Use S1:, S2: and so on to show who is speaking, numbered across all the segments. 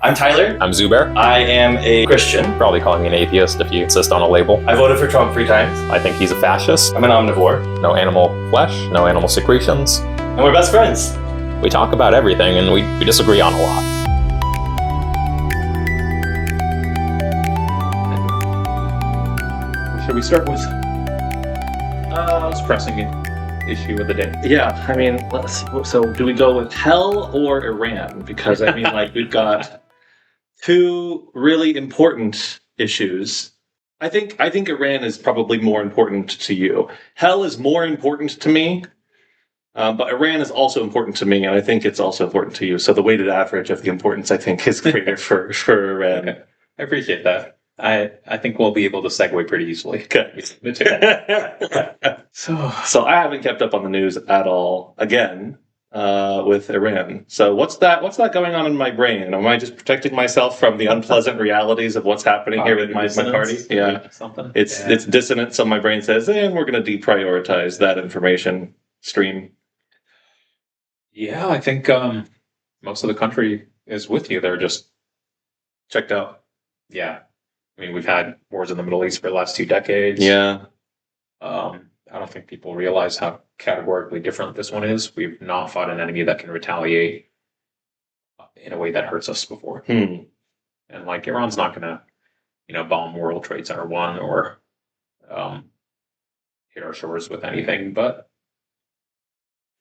S1: I'm Tyler.
S2: I'm Zubair.
S1: I am a Christian.
S2: Probably calling me an atheist if you insist on a label.
S1: I voted for Trump 3 times.
S2: I think he's a fascist.
S1: I'm an omnivore.
S2: No animal flesh, no animal secretions.
S1: And we're best friends.
S2: We talk about everything and we disagree on a lot.
S3: Should we start with most pressing issue of the day?
S1: Yeah, I mean, let's see. So do we go with hell or Iran? Because I mean, like, we've got 2 really important issues. I think Iran is probably more important to you. Hell is more important to me, but Iran is also important to me, and I think it's also important to you. So the weighted average of the importance, I think, is greater for Iran.
S3: Okay. I appreciate that. I think we'll be able to segue pretty easily.
S1: Okay. So I haven't kept up on the news at all again with Iran. So what's that going on in my brain? Am I just protecting myself from the unpleasant realities of what's happening here with my party? Yeah,
S3: something.
S1: It's dissonance. So my brain says, and we're going to deprioritize that information stream.
S3: Yeah, I think most of the country is with you. They're just
S1: Checked out.
S3: yeah. I mean, we've had wars in the Middle East for the last 2 decades.
S1: Yeah.
S3: I don't think people realize how categorically different this one is. We've not fought an enemy that can retaliate in a way that hurts us before. And like Iran's not going to, bomb World Trade Center 1 or hit our shores with anything. But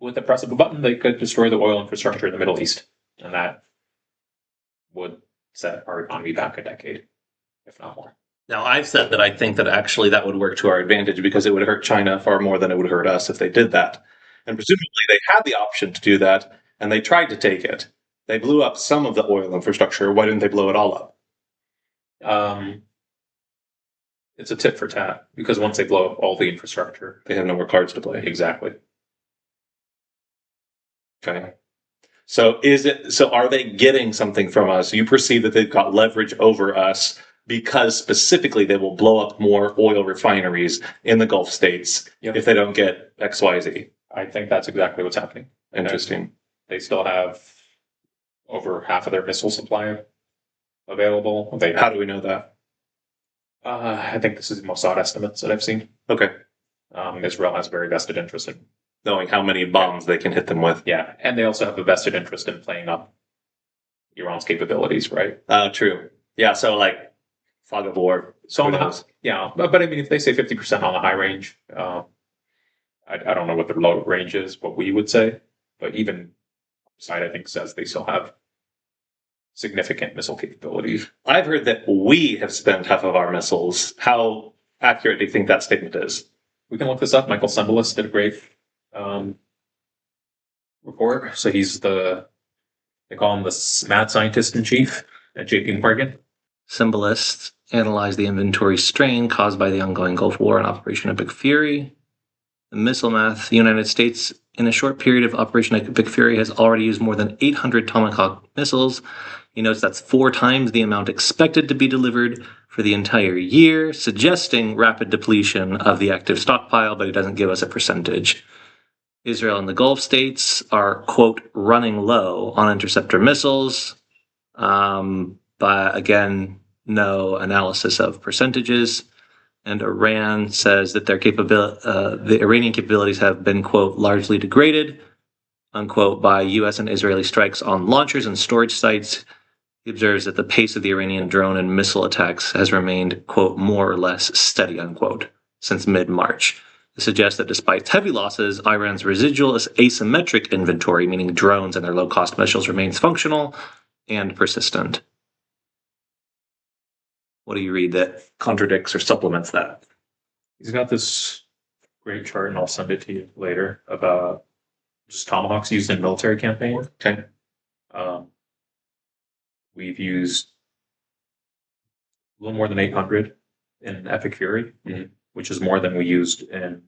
S3: with the press of a button, they could destroy the oil infrastructure in the Middle East, and that would set our economy back a decade, if not more.
S1: Now, I've said that I think that actually that would work to our advantage because it would hurt China far more than it would hurt us if they did that. And presumably they had the option to do that, and they tried to take it. They blew up some of the oil infrastructure. Why didn't they blow it all up?
S3: It's a tit for tat, because once they blow up all the infrastructure,
S1: They have no more cards to play.
S3: exactly.
S1: Okay. So are they getting something from us? You perceive that they've got leverage over us because specifically they will blow up more oil refineries in the Gulf states
S3: Yep.
S1: if they don't get XYZ.
S3: I think that's exactly what's happening.
S1: Interesting.
S3: They still have over half of their missile supply available.
S1: How do we know that?
S3: I think this is the Mossad estimates that I've seen.
S1: Okay.
S3: Israel has a very vested interest in.
S1: Knowing how many bombs they can hit them with.
S3: Yeah, and they also have a vested interest in playing up Iran's capabilities, right?
S1: True. Yeah, so like fog of war.
S3: So
S1: Who
S3: on the
S1: knows?
S3: yeah, but I mean, if they say 50% on the high range, I don't know what the low range is, what we would say, but even side I think says they still have significant missile capabilities.
S1: I've heard that we have spent half of our missiles. How accurate do you think that statement is?
S3: We can look this up. Michael Sembelis did a great report. So he's they call him the mad scientist in chief at JP Morgan.
S4: Symbolists analyzed the inventory strain caused by the ongoing Gulf War and Operation Epic Fury. The missile math, the United States, in a short period of Operation Epic Fury, has already used more than 800 Tomahawk missiles. He notes that's 4 times the amount expected to be delivered for the entire year, suggesting rapid depletion of the active stockpile, but he doesn't give us a percentage. Israel and the Gulf states are, quote, running low on interceptor missiles. But again, no analysis of percentages. And Iran says that their the Iranian capabilities have been, quote, largely degraded, unquote, by U.S. and Israeli strikes on launchers and storage sites. He observes that the pace of the Iranian drone and missile attacks has remained, quote, more or less steady, unquote, since mid-March. This suggests that despite heavy losses, Iran's residual asymmetric inventory, meaning drones and their low-cost missiles, remains functional and persistent. What do you read that
S1: Contradicts or supplements that?
S3: He's got this great chart, and I'll send it to you later, about just Tomahawks used in military campaigns.
S1: Okay.
S3: We've used a little more than 800 in Epic Fury, which is more than we used in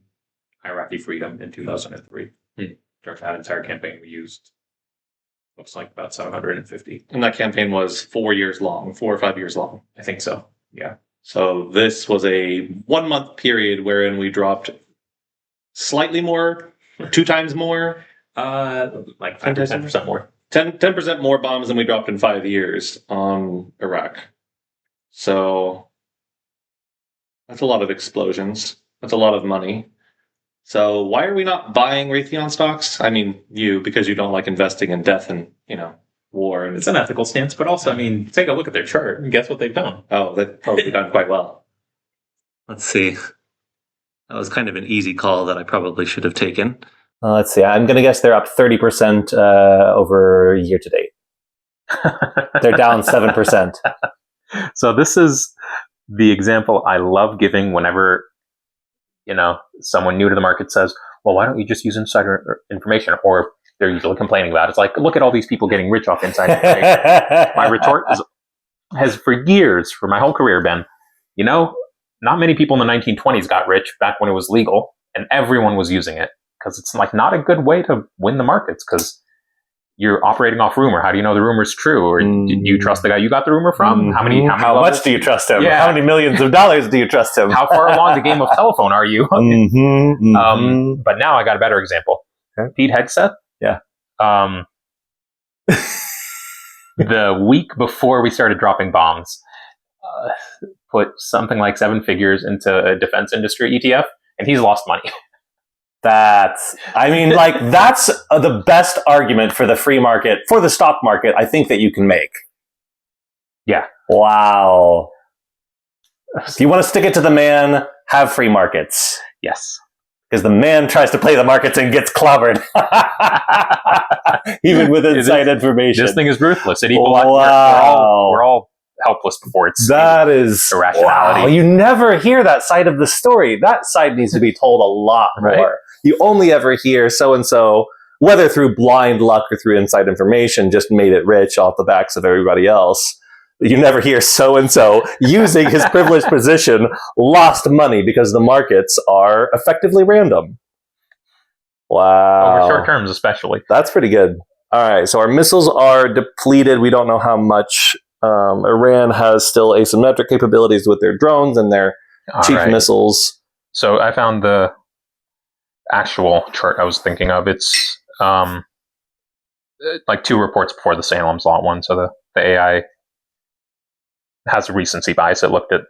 S3: Iraqi Freedom in 2003. During that entire campaign, we used, looks like, about 750.
S1: And that campaign was 4 years long, 4 or 5 years long.
S3: I think so, yeah.
S1: So this was a 1 month period wherein we dropped slightly more, 2 times more.
S3: Like 5 to 10% more.
S1: 10% more bombs than we dropped in 5 years on Iraq. So that's a lot of explosions. That's a lot of money. So why are we not buying Raytheon stocks? I mean, because you don't like investing in death and, war. And
S3: It's an ethical stance, but also, I mean, take a look at their chart and guess what they've done.
S1: they've probably done quite well.
S4: Let's see. That was kind of an easy call that I probably should have taken.
S5: Let's see. I'm going to guess they're up 30% over year to date. They're down 7%.
S2: So this is the example I love giving whenever, someone new to the market says, well, why don't you just use insider information? Or they're usually complaining about it. It's like, look at all these people getting rich off insider information. My retort has for years, for my whole career, been, not many people in the 1920s got rich back when it was legal, and everyone was using it, because it's like not a good way to win the markets, because you're operating off rumor. How do you know the rumor's true? Or do you trust the guy you got the rumor from? How
S5: much do you trust him?
S2: Yeah.
S5: How many millions of dollars do you trust him?
S2: How far along the game of telephone are you? But now I got a better example.
S5: Okay.
S2: Pete Hegseth.
S5: Yeah.
S2: The week before we started dropping bombs, put something like 7 figures into a defense industry ETF, and he's lost money.
S5: That's the best argument for the free market, for the stock market, I think, that you can make.
S2: Yeah.
S5: Wow. If you want to stick it to the man, have free markets.
S2: Yes.
S5: Because the man tries to play the markets and gets clobbered. Even with inside information.
S2: This thing is ruthless. It
S5: Wow.
S2: we're all helpless before it's
S5: That is
S2: irrationality.
S5: Wow. You never hear that side of the story. That side needs to be told a lot more.
S2: Right.
S5: You only ever hear so-and-so, whether through blind luck or through inside information, just made it rich off the backs of everybody else. You never hear so-and-so using his privileged position lost money because the markets are effectively random. Wow.
S2: Over short terms, especially.
S5: That's pretty good. All right, so our missiles are depleted. We don't know how much. Iran has still asymmetric capabilities with their drones and their cheap missiles.
S2: So I found the actual chart I was thinking of. It's like 2 reports before the Salem's Lot one. So the AI has a recency bias. It looked at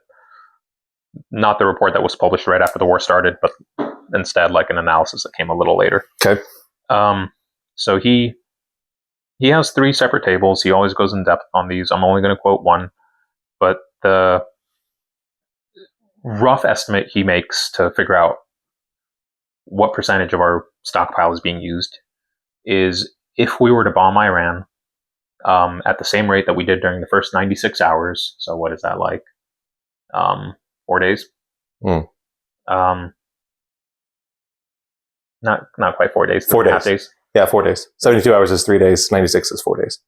S2: not the report that was published right after the war started, but instead like an analysis that came a little later.
S5: Okay.
S2: So he has 3 separate tables. He always goes in depth on these. I'm only going to quote one, but the rough estimate he makes to figure out what percentage of our stockpile is being used is if we were to bomb Iran at the same rate that we did during the first 96 hours. So what is that like? 4 days?
S5: Mm.
S2: Not quite 4 days.
S5: 4 days.
S2: Half days.
S5: Yeah, 4 days. 72 hours is 3 days. 96 is 4 days.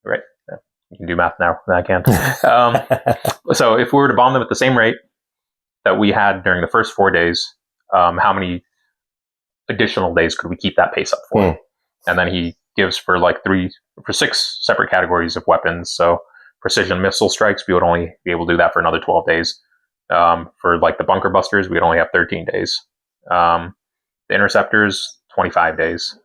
S2: Right. Yeah. You can do math now. I can't. So if we were to bomb them at the same rate that we had during the first 4 days, how many additional days could we keep that pace up for?
S5: Mm.
S2: And then he gives for 6 separate categories of weapons. So precision missile strikes, we would only be able to do that for another 12 days. For the bunker busters, we would only have 13 days. The interceptors, 25 days.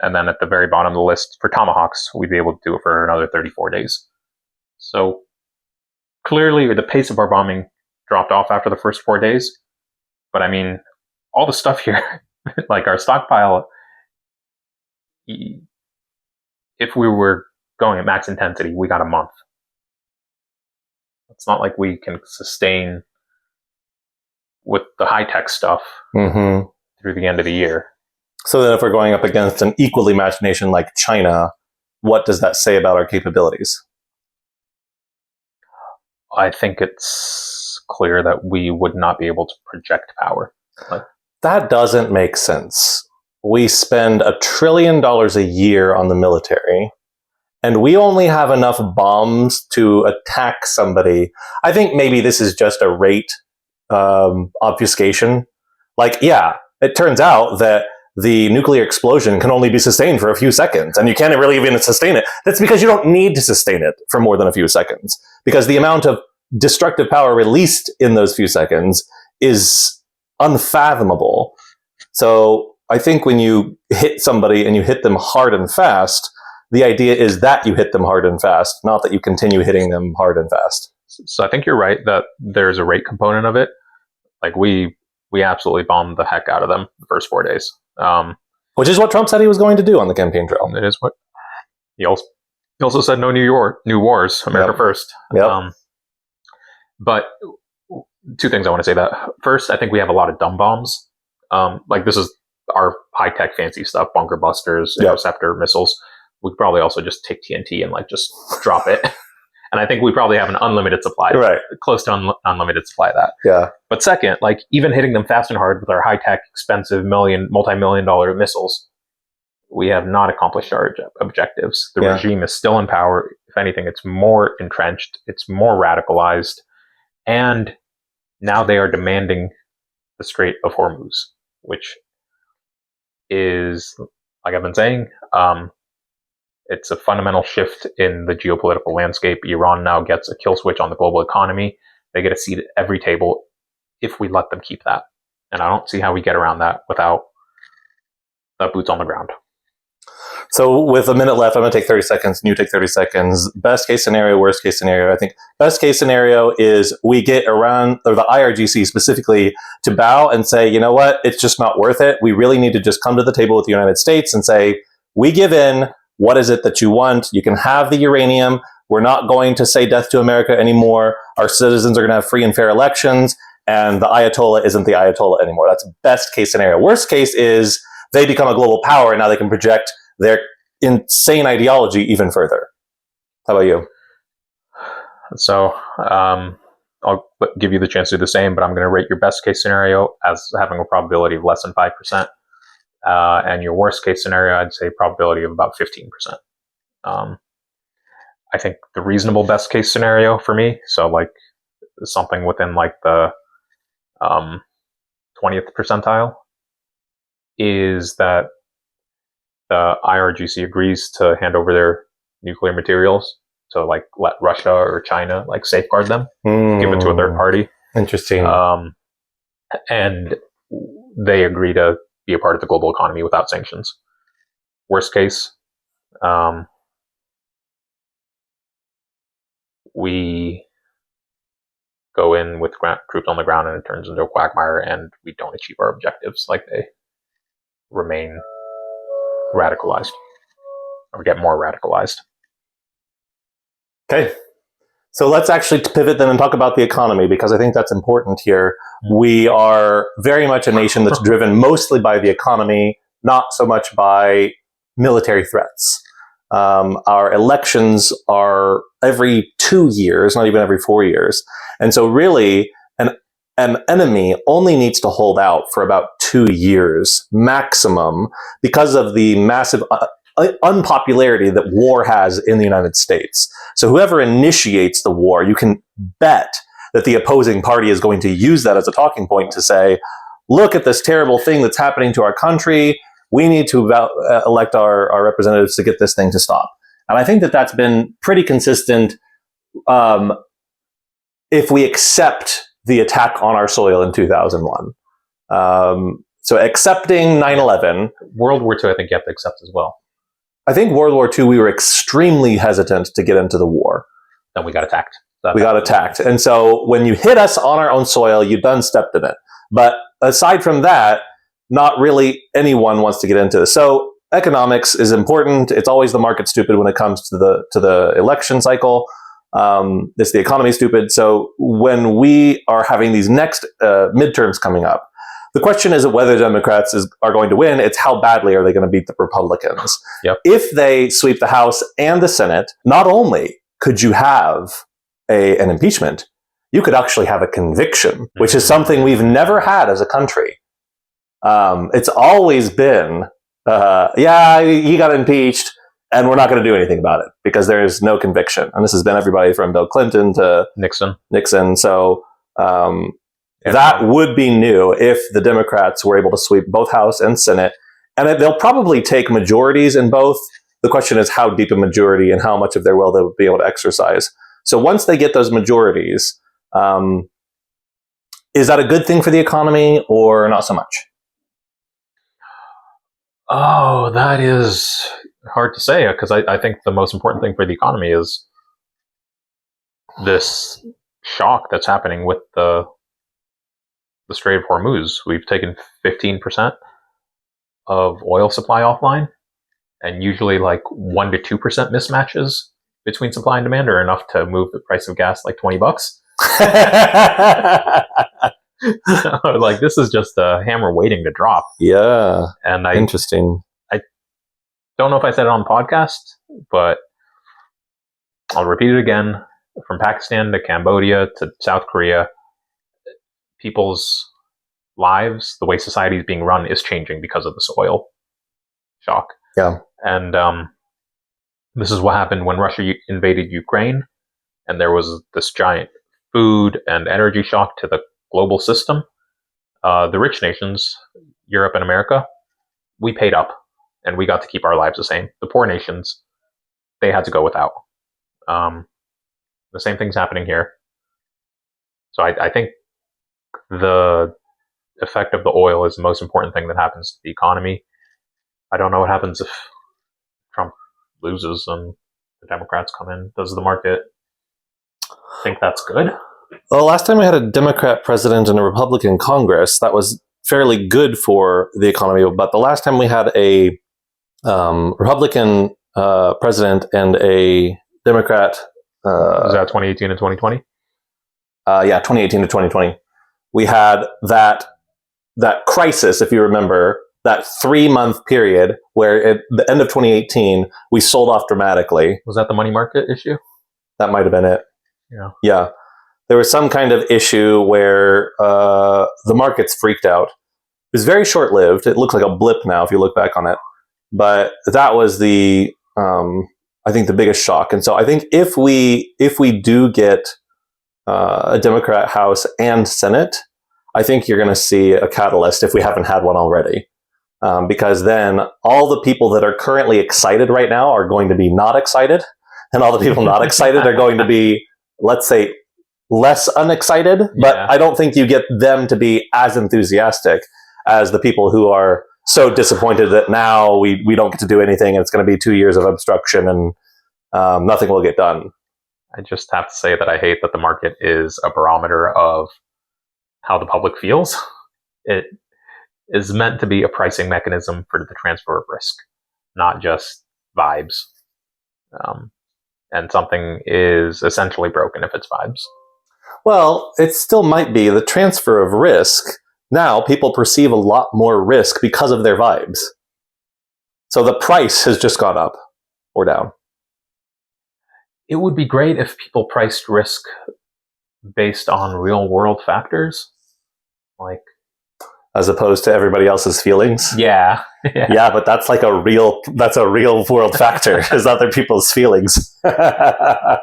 S2: And then at the very bottom of the list, for Tomahawks, we'd be able to do it for another 34 days. So clearly the pace of our bombing dropped off after the first 4 days. But I mean, all the stuff here, like our stockpile, if we were going at max intensity, we got a month. It's not like we can sustain with the high-tech stuff through the end of the year.
S5: So then if we're going up against an equally matched nation like China, what does that say about our capabilities?
S2: I think it's clear that we would not be able to project power.
S5: That doesn't make sense. We spend $1 trillion a year on the military, and we only have enough bombs to attack somebody. I think maybe this is just a rate obfuscation. It turns out that the nuclear explosion can only be sustained for a few seconds, and you can't really even sustain it. That's because you don't need to sustain it for more than a few seconds, because the amount of destructive power released in those few seconds is unfathomable. So I think when you hit somebody and you hit them hard and fast, the idea is that you hit them hard and fast, not that you continue hitting them hard and fast.
S2: So I think you're right that there's a rate component of it. Like we absolutely bombed the heck out of them the first 4 days.
S5: Which is what Trump said he was going to do on the campaign trail.
S2: It is what he also said: no new wars, America first.
S5: Yep.
S2: But two things I want to say that. First, I think we have a lot of dumb bombs. Like this is our high-tech fancy stuff, bunker busters, interceptor missiles. We could probably also just take TNT and like just drop it. And I think we probably have an unlimited supply,
S5: right?
S2: Close to unlimited supply of that.
S5: Yeah.
S2: But second, like even hitting them fast and hard with our high-tech, expensive multi-million-dollar missiles, we have not accomplished our objectives. The regime is still in power. If anything, it's more entrenched. It's more radicalized. And now they are demanding the Strait of Hormuz, which is, like I've been saying, it's a fundamental shift in the geopolitical landscape. Iran now gets a kill switch on the global economy. They get a seat at every table if we let them keep that. And I don't see how we get around that without boots on the ground.
S5: So with a minute left, I'm going to take 30 seconds, and you take 30 seconds. Best case scenario, worst case scenario. I think best case scenario is we get Iran, or the IRGC specifically, to bow and say, you know what, it's just not worth it. We really need to just come to the table with the United States and say, we give in. What is it that you want? You can have the uranium. We're not going to say death to America anymore. Our citizens are going to have free and fair elections. And the Ayatollah isn't the Ayatollah anymore. That's best case scenario. Worst case is they become a global power and now they can project their insane ideology even further. How about you?
S2: So I'll give you the chance to do the same, but I'm going to rate your best case scenario as having a probability of less than 5%. And your worst case scenario, I'd say probability of about 15%. I think the reasonable best case scenario for me, so like something within like the 20th percentile, is that the IRGC agrees to hand over their nuclear materials to like let Russia or China like safeguard them, give it to a third party.
S5: Interesting.
S2: And they agree to be a part of the global economy without sanctions. Worst case, we go in with troops on the ground and it turns into a quagmire and we don't achieve our objectives. Like they remain radicalized or get more radicalized.
S5: Okay. So let's actually pivot then and talk about the economy, because I think that's important here. We are very much a nation that's driven mostly by the economy, not so much by military threats. Our elections are every 2 years, not even every 4 years. And so really an enemy only needs to hold out for about 2 years maximum because of the massive unpopularity that war has in the United States. So whoever initiates the war, you can bet that the opposing party is going to use that as a talking point to say, look at this terrible thing that's happening to our country. We need to elect our representatives to get this thing to stop. And I think that that's been pretty consistent if we accept the attack on our soil in 2001. So accepting 9/11.
S2: World War II, I think you have to accept as well.
S5: I think World War II, we were extremely hesitant to get into the war.
S2: Then we got attacked.
S5: We got attacked. And so when you hit us on our own soil, you done stepped in it. But aside from that, not really anyone wants to get into this. So economics is important. It's always the market stupid when it comes to the election cycle. It's the economy stupid. So when we are having these next midterms coming up, the question isn't whether Democrats are going to win, it's how badly are they going to beat the Republicans.
S2: Yep.
S5: If they sweep the House and the Senate, not only could you have an impeachment, you could actually have a conviction, which is something we've never had as a country. It's always been, he got impeached, and we're not going to do anything about it because there is no conviction. And this has been everybody from Bill Clinton to Nixon. So that would be new if the Democrats were able to sweep both House and Senate. And they'll probably take majorities in both. The question is how deep a majority and how much of their will they'll be able to exercise. So once they get those majorities, is that a good thing for the economy or not so much?
S2: Oh, that is hard to say because I think the most important thing for the economy is this shock that's happening with the Strait of Hormuz. We've taken 15% of oil supply offline, and usually like 1 to 2% mismatches between supply and demand are enough to move the price of gas like $20. Like this is just a hammer waiting to drop.
S5: Yeah,
S2: and
S5: interesting.
S2: I don't know if I said it on the podcast, but I'll repeat it again. From Pakistan to Cambodia to South Korea, people's lives, the way society is being run, is changing because of this oil shock.
S5: Yeah.
S2: And this is what happened when Russia invaded Ukraine, and there was this giant food and energy shock to the global system. The rich nations, Europe and America, we paid up, and we got to keep our lives the same. The poor nations, they had to go without. The same thing's happening here. So I think the effect of the oil is the most important thing that happens to the economy. I don't know what happens if Trump loses and the Democrats come in. Does the market think that's good?
S5: Well, last time we had a Democrat president and a Republican Congress, that was fairly good for the economy. But the last time we had a Republican president and a Democrat...
S2: was that 2018 and 2020?
S5: 2018 to 2020. We had that crisis, if you remember, that 3-month period where at the end of 2018, we sold off dramatically.
S2: Was that the money market issue?
S5: That might have been it.
S2: Yeah.
S5: Yeah. There was some kind of issue where the markets freaked out. It was very short-lived. It looks like a blip now if you look back on it. But that was I think the biggest shock. And so I think if we do get a Democrat House and Senate, I think you're going to see a catalyst if we haven't had one already. Because then all the people that are currently excited right now are going to be not excited. And all the people not excited are going to be, let's say, less unexcited. But I don't think you get them to be as enthusiastic as the people who are so disappointed that now we don't get to do anything and it's going to be 2 years of obstruction and nothing will get done.
S2: I just have to say that I hate that the market is a barometer of how the public feels. It is meant to be a pricing mechanism for the transfer of risk, not just vibes. And something is essentially broken if it's vibes.
S5: Well, it still might be the transfer of risk. Now people perceive a lot more risk because of their vibes. So the price has just gone up or down.
S2: It would be great if people priced risk based on real world factors. Like,
S5: as opposed to everybody else's feelings.
S2: Yeah.
S5: Yeah, but that's like a real world factor is other people's feelings. No,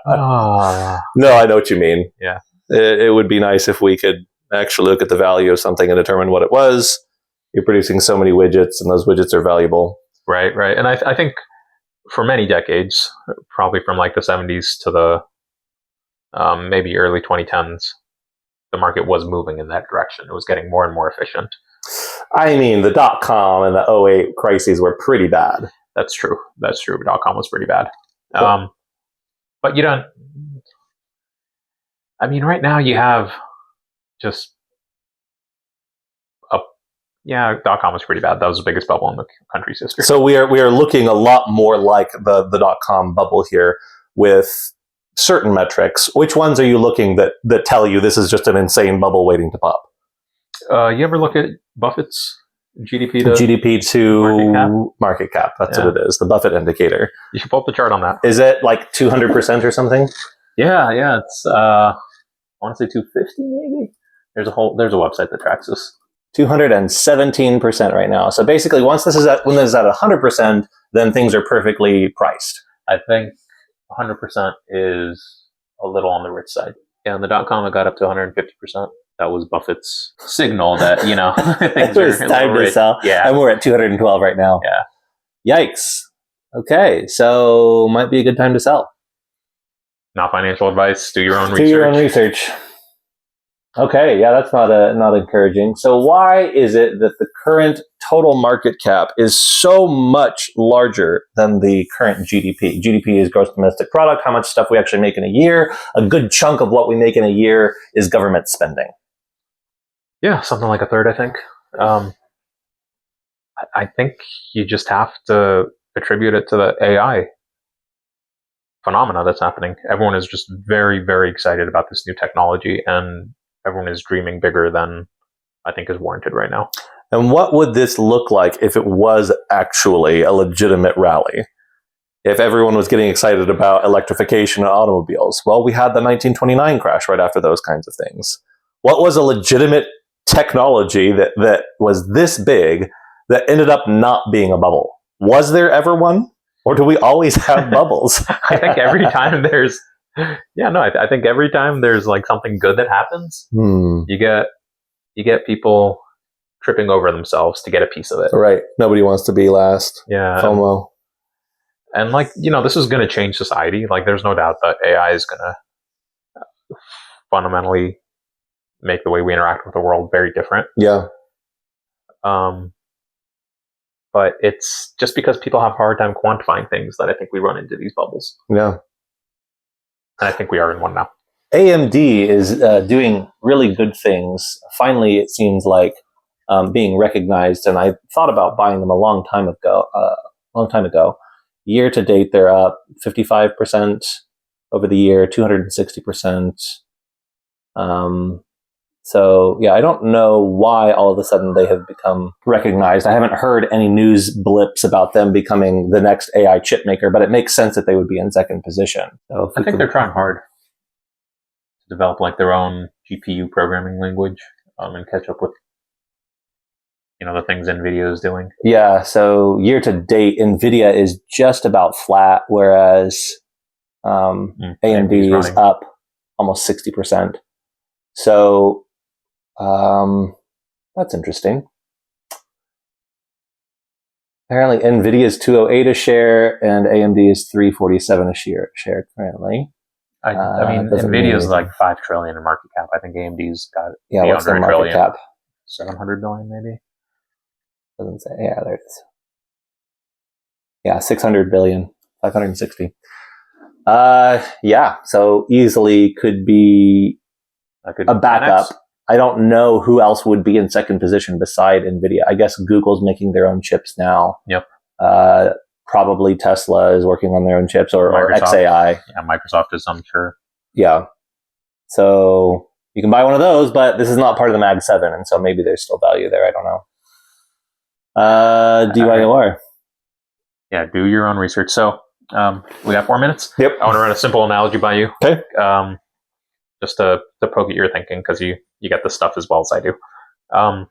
S5: I know what you mean.
S2: Yeah.
S5: It would be nice if we could actually look at the value of something and determine what it was. You're producing so many widgets and those widgets are valuable.
S2: Right. And I think for many decades, probably from like the 70s to the maybe early 2010s, the market was moving in that direction. It was getting more and more efficient.
S5: I mean, the .com and the 2008 crises were pretty bad.
S2: That's true. .com was pretty bad.
S5: Cool.
S2: But you don't... I mean, right now you have just... .com was pretty bad. That was the biggest bubble in the country's history.
S5: So we are looking a lot more like the .com bubble here with certain metrics. Which ones are you looking that tell you this is just an insane bubble waiting to pop?
S2: You ever look at Buffett's GDP to
S5: market cap? That's what it is. The Buffett indicator.
S2: You should pull up the chart on that.
S5: Is it like 200% or something?
S2: Yeah. It's I want to say 250 maybe. There's a website that tracks this.
S5: 217% right now. So basically, when this is at 100%, then things are perfectly priced.
S2: I think 100% is a little on the rich side. Yeah, on the .com, it got up to 150%. That was Buffett's signal that, things
S5: it was time to sell.
S2: Yeah.
S5: And we're at 212 right now.
S2: Yeah.
S5: Yikes. Okay, so might be a good time to sell.
S2: Not financial advice. Do your own
S5: research. Okay, yeah, that's not encouraging. So why is it that the current total market cap is so much larger than the current GDP? GDP is gross domestic product, how much stuff we actually make in a year. A good chunk of what we make in a year is government spending.
S2: Yeah, something like a third, I think. I think you just have to attribute it to the AI phenomena that's happening. Everyone is just very, very excited about this new technology, and everyone is dreaming bigger than I think is warranted right now.
S5: And what would this look like if it was actually a legitimate rally? If everyone was getting excited about electrification of automobiles? Well, we had the 1929 crash right after those kinds of things. What was a legitimate technology that was this big that ended up not being a bubble? Was there ever one? Or do we always have bubbles?
S2: I think every time there's, I think every time there's like something good that happens, you get people tripping over themselves to get a piece of it.
S5: Right. Nobody wants to be last.
S2: Yeah.
S5: FOMO.
S2: And like, this is going to change society. Like, there's no doubt that AI is going to fundamentally make the way we interact with the world very different.
S5: Yeah.
S2: But it's just because people have a hard time quantifying things that I think we run into these bubbles.
S5: Yeah.
S2: And I think we are in one now.
S5: AMD is doing really good things. Finally, it seems like being recognized. And I thought about buying them a long time ago. Year to date, they're up 55% over the year, 260%. So, yeah, I don't know why all of a sudden they have become recognized. I haven't heard any news blips about them becoming the next AI chip maker, but it makes sense that they would be in second position. So
S2: I think they're trying hard to develop like their own GPU programming language and catch up with the things NVIDIA is doing.
S5: Yeah, so year to date, NVIDIA is just about flat, whereas AMD is up almost 60%. So that's interesting. Apparently, NVIDIA is 208 a share, and AMD is 347 a share currently.
S2: I mean, NVIDIA is like $5 trillion in market cap. I think AMD's got
S5: what's their market cap?
S2: 700 billion, maybe.
S5: Doesn't say. Yeah, there it is. Yeah, 600 billion, 560. Yeah, so easily could be a backup. 10X. I don't know who else would be in second position beside NVIDIA. I guess Google's making their own chips now.
S2: Yep.
S5: Probably Tesla is working on their own chips, or XAI.
S2: Yeah, Microsoft is, I'm sure.
S5: Yeah. So you can buy one of those, but this is not part of the Mag 7, and so maybe there's still value there. I don't know. DYOR.
S2: Yeah, do your own research. So we got 4 minutes.
S5: Yep.
S2: I want to run a simple analogy by you.
S5: Okay.
S2: Just to poke at your thinking, because you get this stuff as well as I do. I'm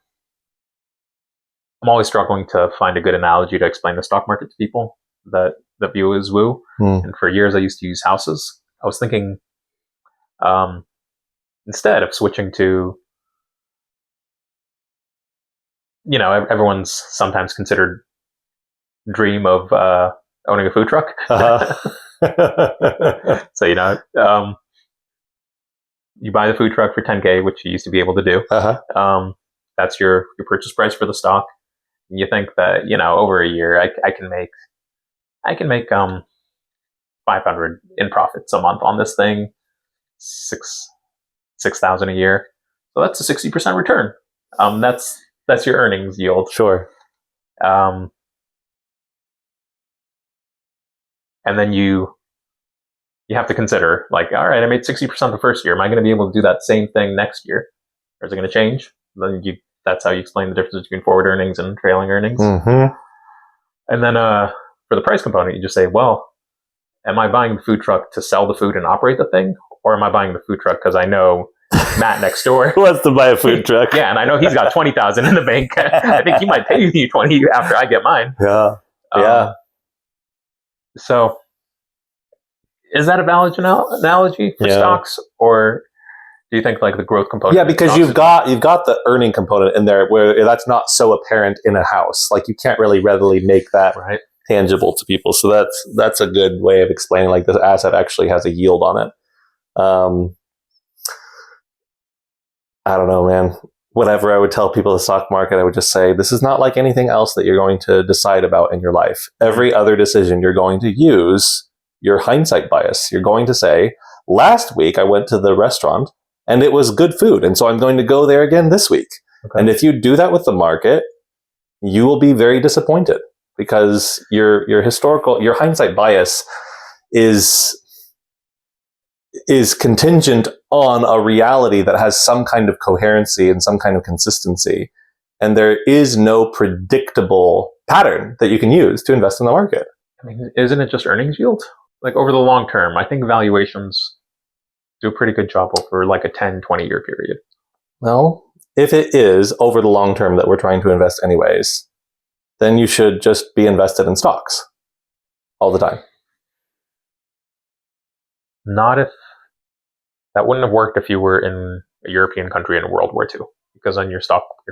S2: always struggling to find a good analogy to explain the stock market to people that view as woo. And for years I used to use houses. I was thinking instead of switching to everyone's sometimes considered dream of owning a food truck. So you buy the food truck for $10K, which you used to be able to do. That's your purchase price for the stock. And you think that over a year I can make 500 in profits a month on this thing, 6,000 a year. So that's a 60% return. That's your earnings yield.
S5: Sure.
S2: And then you have to consider, like, all right, I made 60% the first year. Am I going to be able to do that same thing next year? Or is it going to change? Then that's how you explain the difference between forward earnings and trailing earnings.
S5: Mm-hmm.
S2: And then for the price component, you just say, well, am I buying the food truck to sell the food and operate the thing? Or am I buying the food truck because I know Matt next door
S5: wants to buy a food truck?
S2: Yeah, and I know he's got 20,000 in the bank. I think he might pay me 20 after I get mine.
S5: Yeah. Yeah.
S2: So is that a valid analogy for stocks, or do you think like the growth component?
S5: Yeah, because you've got the earning component in there where that's not so apparent in a house. Like you can't really readily make that tangible to people. So that's a good way of explaining like this asset actually has a yield on it. I don't know, man. Whatever I would tell people the stock market, I would just say, this is not like anything else that you're going to decide about in your life. Every other decision, you're going to use your hindsight bias. You're going to say, last week I went to the restaurant and it was good food, and so I'm going to go there again this week. Okay. And if you do that with the market, you will be very disappointed because your hindsight bias is contingent on a reality that has some kind of coherency and some kind of consistency. And there is no predictable pattern that you can use to invest in the market.
S2: I mean, isn't it just earnings yield? Like over the long term, I think valuations do a pretty good job over like a 10, 20-year period.
S5: Well, if it is over the long term that we're trying to invest anyways, then you should just be invested in stocks all the time.
S2: Not if that wouldn't have worked if you were in a European country in World War II, because then your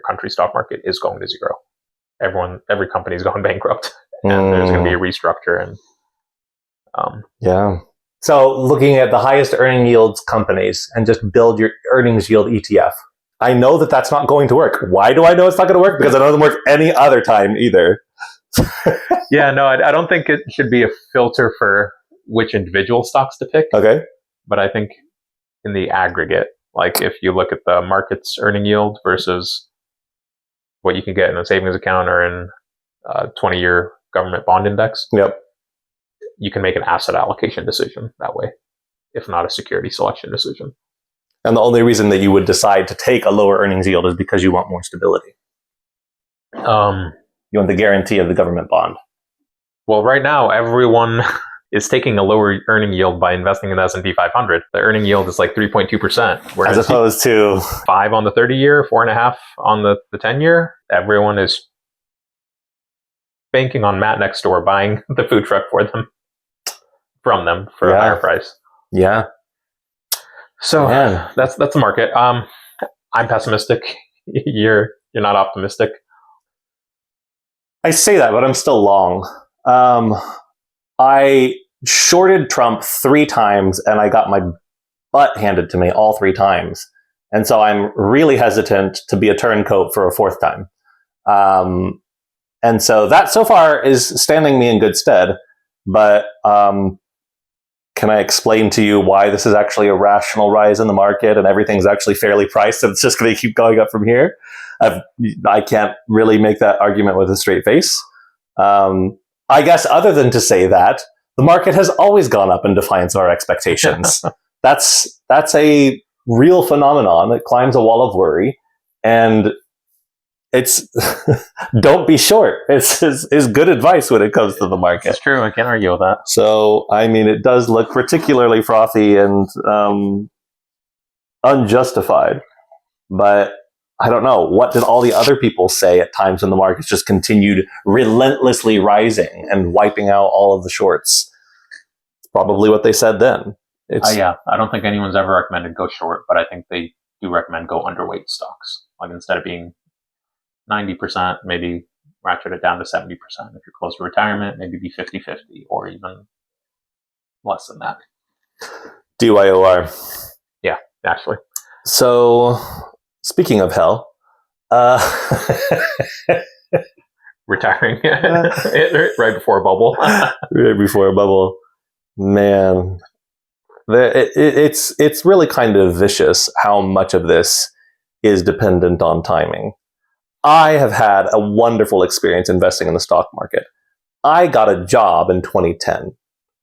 S2: country's stock market is going to zero. Every company is going bankrupt, and there's going to be a restructure. And
S5: yeah. So looking at the highest earning yields companies and just build your earnings yield ETF. I know that that's not going to work. Why do I know it's not going to work? Because it doesn't work any other time either.
S2: Yeah, no, I don't think it should be a filter for which individual stocks to pick.
S5: Okay.
S2: But I think in the aggregate, like if you look at the market's earning yield versus what you can get in a savings account or in a 20-year government bond index,
S5: yep,
S2: you can make an asset allocation decision that way, if not a security selection decision.
S5: And the only reason that you would decide to take a lower earnings yield is because you want more stability. You want the guarantee of the government bond.
S2: Well, right now, everyone is taking a lower earning yield by investing in the S&P 500. The earning yield is like 3.2%.
S5: As opposed to
S2: 5 on the 30-year, 4.5 on the 10-year. Everyone is banking on Matt next door buying the food truck from them for a higher price.
S5: Yeah.
S2: So that's the market. I'm pessimistic. You're not optimistic.
S5: I say that, but I'm still long. I shorted Trump 3 times and I got my butt handed to me all 3 times. And so I'm really hesitant to be a turncoat for a 4th time. And so that so far is standing me in good stead. But can I explain to you why this is actually a rational rise in the market and everything's actually fairly priced and it's just going to keep going up from here? I can't really make that argument with a straight face. I guess other than to say that the market has always gone up in defiance of our expectations. That's a real phenomenon. It climbs a wall of worry, and it's don't be short. It's good advice when it comes to the market.
S2: It's true. I can't argue with that.
S5: So, I mean, it does look particularly frothy and unjustified, but I don't know. What did all the other people say at times when the markets just continued relentlessly rising and wiping out all of the shorts? It's probably what they said then.
S2: Yeah, I don't think anyone's ever recommended go short, but I think they do recommend go underweight stocks. Like instead of being 90%, maybe ratchet it down to 70%. If you're close to retirement, maybe be 50-50 or even less than that.
S5: DYOR.
S2: Yeah, actually.
S5: So... speaking of hell,
S2: retiring right before a bubble.
S5: Right before a bubble, man. It's really kind of vicious how much of this is dependent on timing. I have had a wonderful experience investing in the stock market. I got a job in 2010,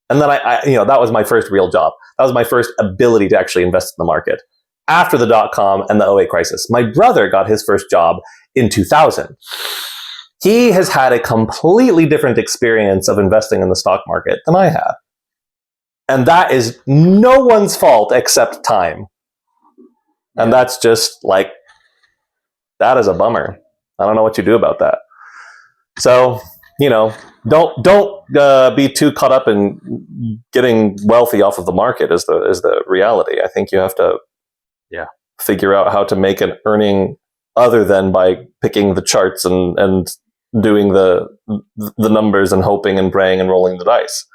S5: and then I that was my first real job. That was my first ability to actually invest in the market. After the dot-com and the 2008 crisis. My brother got his first job in 2000. He has had a completely different experience of investing in the stock market than I have. And that is no one's fault except time. And that's just like, that is a bummer. I don't know what you do about that. So, don't be too caught up in getting wealthy off of the market is the reality. I think you have to figure out how to make an earning other than by picking the charts and doing the numbers and hoping and praying and rolling the dice.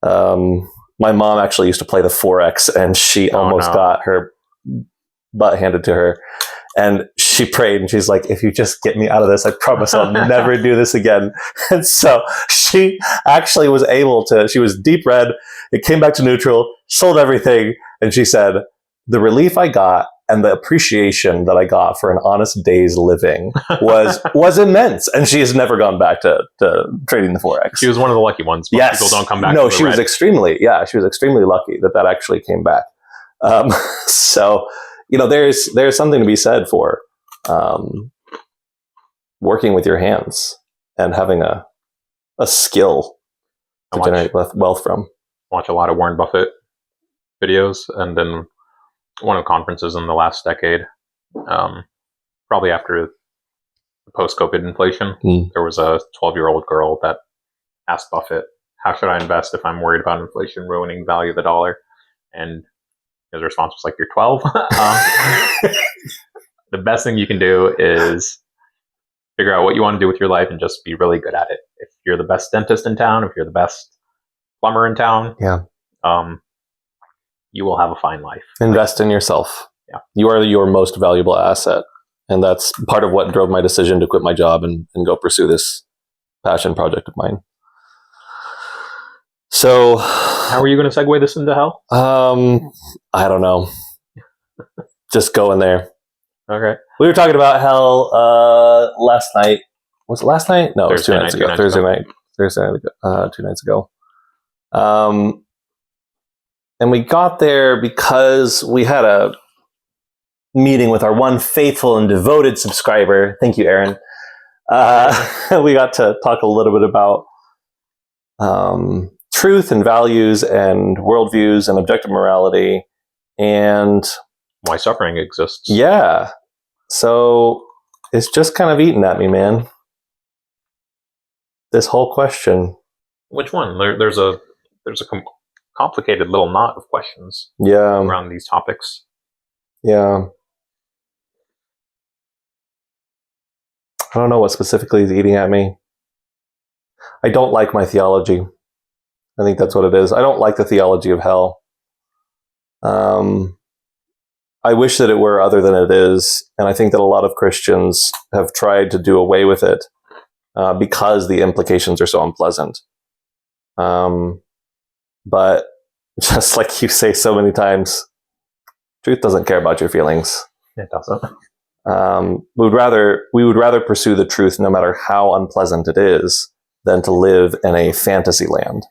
S5: My mom actually used to play the Forex, and she almost got her butt handed to her. And she prayed, and she's like, if you just get me out of this, I promise I'll never do this again. And so she actually was able to, she was deep red. It came back to neutral, sold everything. And she said, the relief I got and the appreciation that I got for an honest day's living was immense. And she has never gone back to trading the Forex.
S2: She was one of the lucky ones. Most
S5: Yes.
S2: people don't come back.
S5: No,
S2: from the
S5: she was
S2: red.
S5: extremely lucky that actually came back. So, there's something to be said for working with your hands and having a skill to generate wealth from.
S2: Watch a lot of Warren Buffett videos, and then one of the conferences in the last decade, probably after the post-COVID inflation, there was a 12-year-old girl that asked Buffett, how should I invest if I'm worried about inflation ruining the value of the dollar? And his response was like, you're 12. The best thing you can do is figure out what you want to do with your life and just be really good at it. If you're the best dentist in town, if you're the best plumber in town, you will have a fine life.
S5: Invest in yourself.
S2: Yeah.
S5: You are your most valuable asset. And that's part of what drove my decision to quit my job and go pursue this passion project of mine. So,
S2: how are you going to segue this into hell?
S5: I don't know. Just go in there.
S2: Okay.
S5: We were talking about hell last night. Was it last night? No, it was 2 nights ago. Thursday night, 2 nights ago. And we got there because we had a meeting with our one faithful and devoted subscriber. Thank you, Aaron. We got to talk a little bit about truth and values and worldviews and objective morality and
S2: why suffering exists.
S5: Yeah. So it's just kind of eating at me, man. This whole question.
S2: Which one? There's a complicated little knot of questions around these topics.
S5: Yeah. I don't know what specifically is eating at me. I don't like my theology. I think that's what it is. I don't like the theology of hell. I wish that it were other than it is. And I think that a lot of Christians have tried to do away with it because the implications are so unpleasant. But just like you say so many times, truth doesn't care about your feelings.
S2: It doesn't.
S5: We would rather pursue the truth no matter how unpleasant it is than to live in a fantasy land.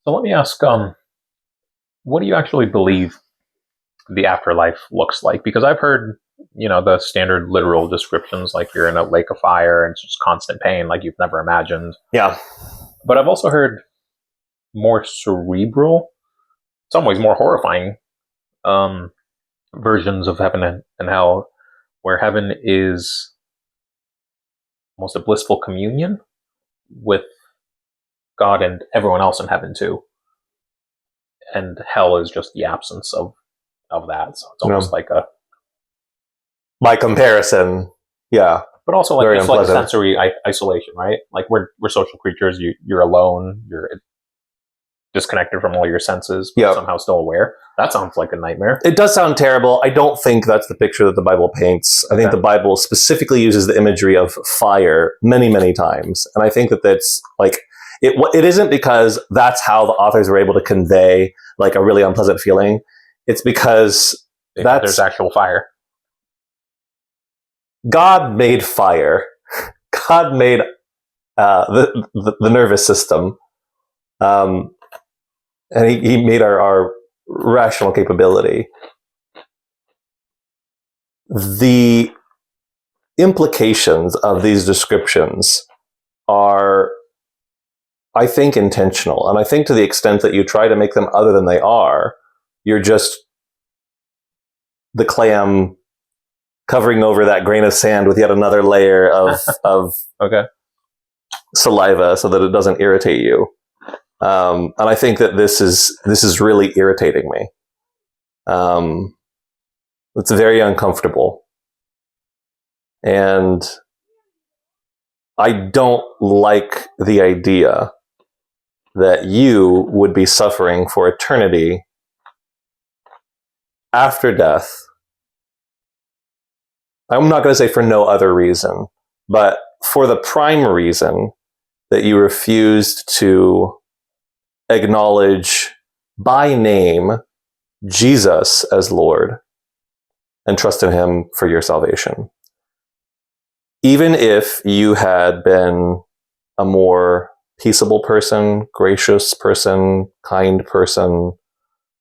S2: So let me ask, what do you actually believe the afterlife looks like? Because I've heard, the standard literal descriptions, like you're in a lake of fire and it's just constant pain, like you've never imagined.
S5: Yeah.
S2: But I've also heard more cerebral, in some ways more horrifying versions of heaven and hell, where heaven is almost a blissful communion with God and everyone else in heaven too. And hell is just the absence of that. So it's almost like a...
S5: By comparison, yeah.
S2: But also like
S5: Very
S2: it's like a
S5: unpleasant.
S2: sensory isolation, right? Like we're social creatures. You're alone. You're disconnected from all your senses, but somehow still aware. That sounds like a nightmare.
S5: It does sound terrible. I don't think that's the picture that the Bible paints. I think the Bible specifically uses the imagery of fire many, many times. And I think that that's like, it isn't because that's how the authors were able to convey like a really unpleasant feeling. It's because
S2: there's actual fire.
S5: God made fire. God made the nervous system. And he made our rational capability. The implications of these descriptions are, I think, intentional. And I think to the extent that you try to make them other than they are, you're just the clam covering over that grain of sand with yet another layer of saliva so that it doesn't irritate you. And I think that this is really irritating me. It's very uncomfortable. And I don't like the idea that you would be suffering for eternity after death I'm not going to say for no other reason, but for the prime reason that you refused to acknowledge by name Jesus as Lord and trust in him for your salvation. Even if you had been a more peaceable person, gracious person, kind person,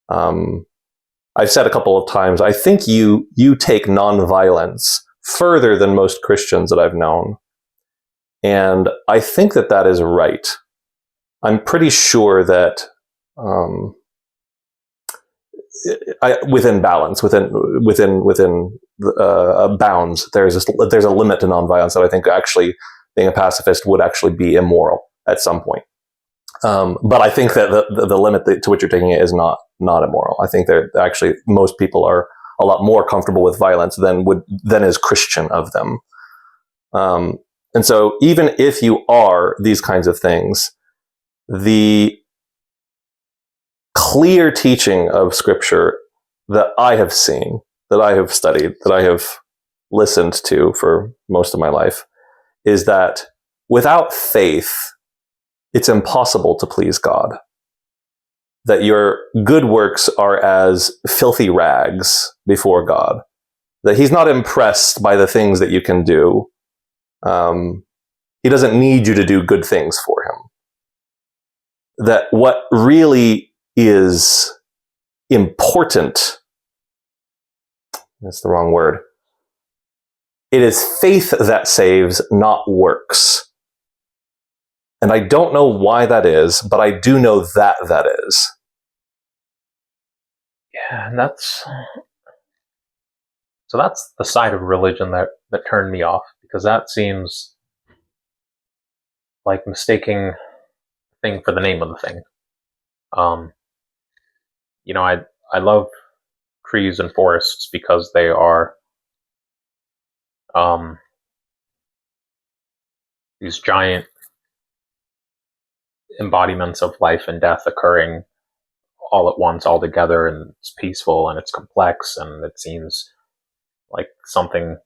S5: I've said a couple of times, I think you take nonviolence further than most Christians that I've known. And I think that that is right. I'm pretty sure that within balance, within bounds, there's a limit to nonviolence that I think actually being a pacifist would actually be immoral at some point. But I think that the limit to which you're taking it is not immoral. I think that actually most people are a lot more comfortable with violence than is Christian of them. And so even if you are these kinds of things, the clear teaching of Scripture that I have seen, that I have studied, that I have listened to for most of my life, is that without faith, it's impossible to please God. That your good works are as filthy rags before God. That he's not impressed by the things that you can do. He doesn't need you to do good things for him. That what really is important, that's the wrong word, it is faith that saves, not works. And I don't know why that is, but I do know that that is.
S2: Yeah, and that's the side of religion that turned me off, because that seems like mistaking thing for the name of the thing. I love trees and forests because they are these giant embodiments of life and death occurring all at once, all together, and it's peaceful and it's complex, and it seems like something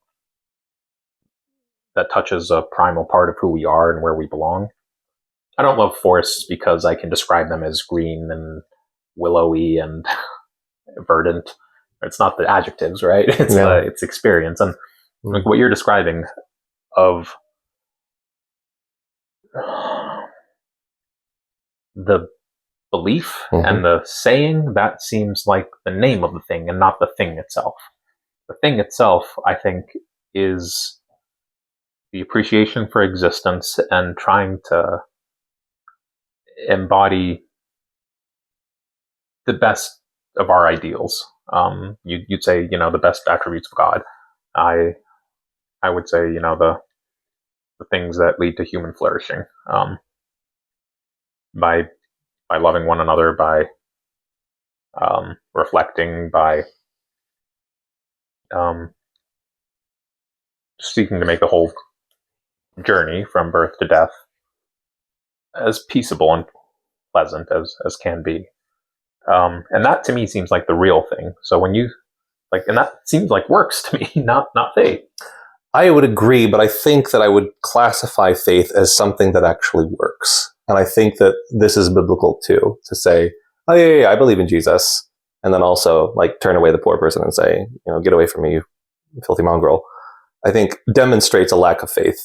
S2: that touches a primal part of who we are and where we belong. I don't love forests because I can describe them as green and willowy and verdant. It's not the adjectives, right? It's experience. And like what you're describing of the belief and the saying, that seems like the name of the thing and not the thing itself. The thing itself, I think, is the appreciation for existence and trying to embody the best of our ideals. You'd say, the best attributes of God. I would say, the things that lead to human flourishing. By loving one another, by reflecting, by seeking to make the whole journey from birth to death as peaceable and pleasant as can be. And that to me seems like the real thing. So when you and that seems like works to me, not faith.
S5: I would agree, but I think that I would classify faith as something that actually works. And I think that this is biblical too, to say, oh yeah, I believe in Jesus. And then also turn away the poor person and say, get away from me, you filthy mongrel. I think demonstrates a lack of faith.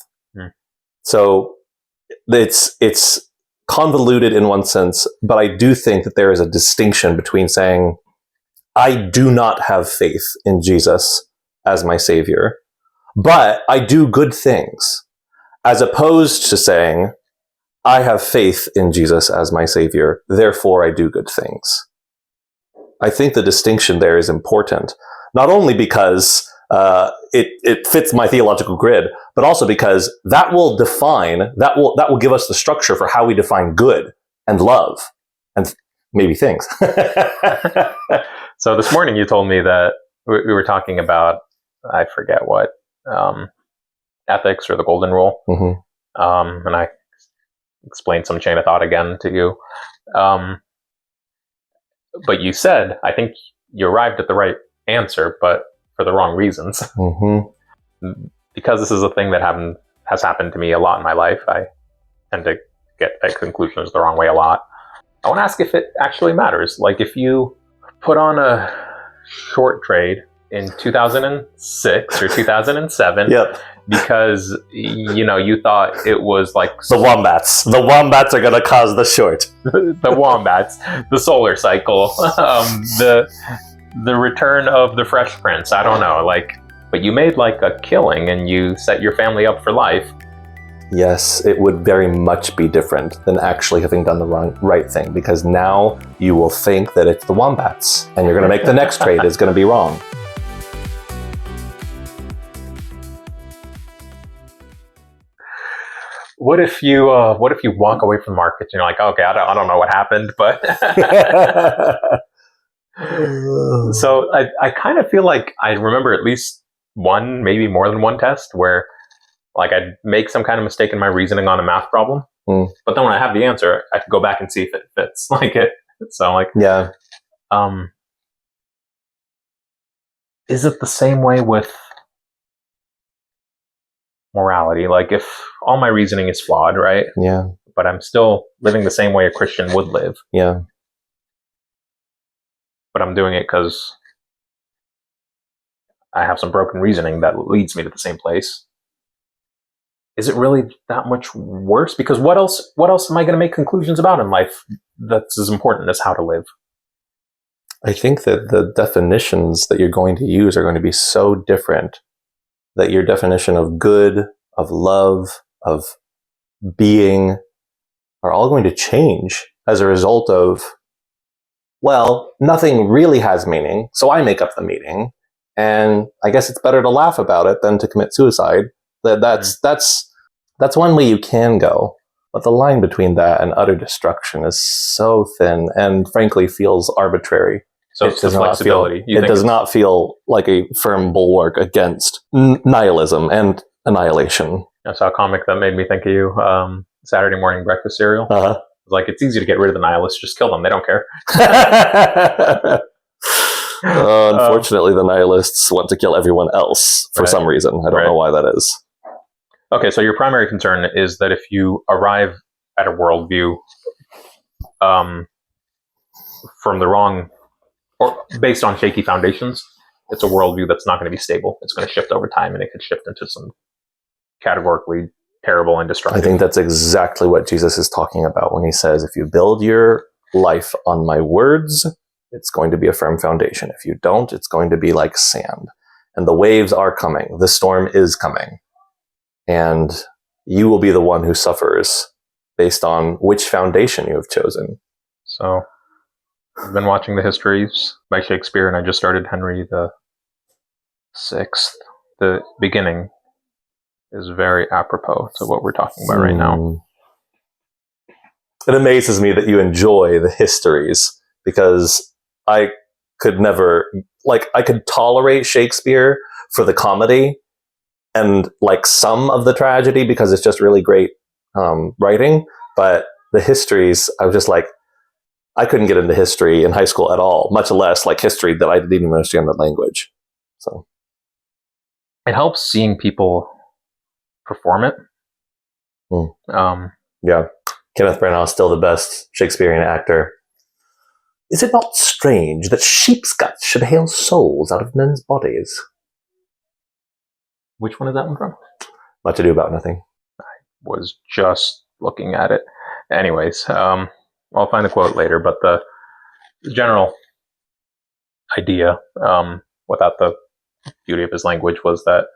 S5: So it's convoluted in one sense, but I do think that there is a distinction between saying, I do not have faith in Jesus as my savior, but I do good things, as opposed to saying, I have faith in Jesus as my savior, therefore I do good things. I think the distinction there is important, not only because it fits my theological grid, but also because that will give us the structure for how we define good and love and maybe things.
S2: So this morning you told me that we were talking about, I forget what, ethics or the golden rule. And I explained some chain of thought again to you. But you said, I think you arrived at the right answer, but for the wrong reasons. because this is a thing that has happened to me a lot in my life, I tend to get at conclusions the wrong way a lot. I want to ask if it actually matters. Like, if you put on a short trade in 2006 or 2007,
S5: Yep.
S2: because you thought it was like
S5: The wombats. The wombats are going to cause the short.
S2: the wombats, the solar cycle, the return of the Fresh Prince. I don't know, but you made like a killing and you set your family up for life.
S5: Yes, it would very much be different than actually having done the right thing, because now you will think that it's the wombats, and you're going to make the next trade is going to be wrong.
S2: What if you walk away from the markets and you're like, okay, I don't know what happened, but so I kind of feel like I remember at least one, maybe more than one test where like I'd make some kind of mistake in my reasoning on a math problem, but then when I have the answer, I can go back and see if it fits.
S5: Yeah.
S2: Is it the same way with morality? Like, if all my reasoning is flawed, right?
S5: Yeah.
S2: But I'm still living the same way a Christian would live.
S5: Yeah.
S2: But I'm doing it because I have some broken reasoning that leads me to the same place. Is it really that much worse? Because what else am I going to make conclusions about in life that's as important as how to live?
S5: I think that the definitions that you're going to use are going to be so different that your definition of good, of love, of being are all going to change as a result of, well, nothing really has meaning, so I make up the meaning, and I guess it's better to laugh about it than to commit suicide. That's one way you can go, but the line between that and utter destruction is so thin and frankly feels arbitrary.
S2: So it's the flexibility.
S5: It does not feel like a firm bulwark against nihilism and annihilation.
S2: That's how comic that made me think of you. Saturday morning breakfast cereal.
S5: Uh-huh.
S2: Like, it's easy to get rid of the nihilists. Just kill them. They don't care.
S5: Unfortunately, the nihilists want to kill everyone else for some reason. I don't know why that is.
S2: Okay, so your primary concern is that if you arrive at a worldview from the wrong, or based on shaky foundations, it's a worldview that's not going to be stable. It's going to shift over time, and it could shift into some categorically terrible and destructive.
S5: I think that's exactly what Jesus is talking about when he says, if you build your life on my words, it's going to be a firm foundation. If you don't, it's going to be like sand. And the waves are coming. The storm is coming. And you will be the one who suffers based on which foundation you have chosen.
S2: So I've been watching the histories by Shakespeare, and I just started Henry the Sixth. The beginning is very apropos to what we're talking about right now.
S5: It amazes me that you enjoy the histories, because I could never, I could tolerate Shakespeare for the comedy and some of the tragedy because it's just really great writing. But the histories, I was just I couldn't get into history in high school at all, much less history that I didn't even understand the language. So
S2: it helps seeing people perform it.
S5: Yeah. Kenneth Branagh is still the best Shakespearean actor. Is it not strange that sheep's guts should hail souls out of men's bodies?
S2: Which one is that one from?
S5: Much Ado About Nothing.
S2: Was just looking at it. Anyways, I'll find the quote later, but the general idea, without the beauty of his language, was that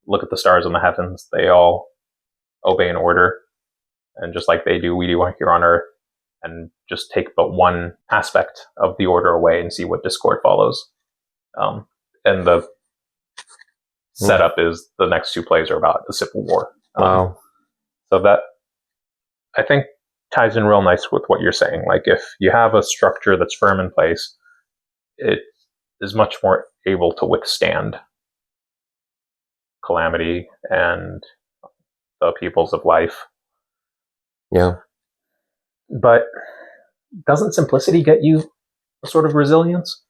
S2: look at the stars in the heavens. They all obey an order. And just like they do, we do here on Earth. And just take but one aspect of the order away and see what discord follows. And the setup is the next two plays are about a civil war.
S5: Wow.
S2: So that, I think, ties in real nice with what you're saying. If you have a structure that's firm in place, it is much more able to withstand calamity and the upheavals of life.
S5: Yeah.
S2: But doesn't simplicity get you a sort of resilience?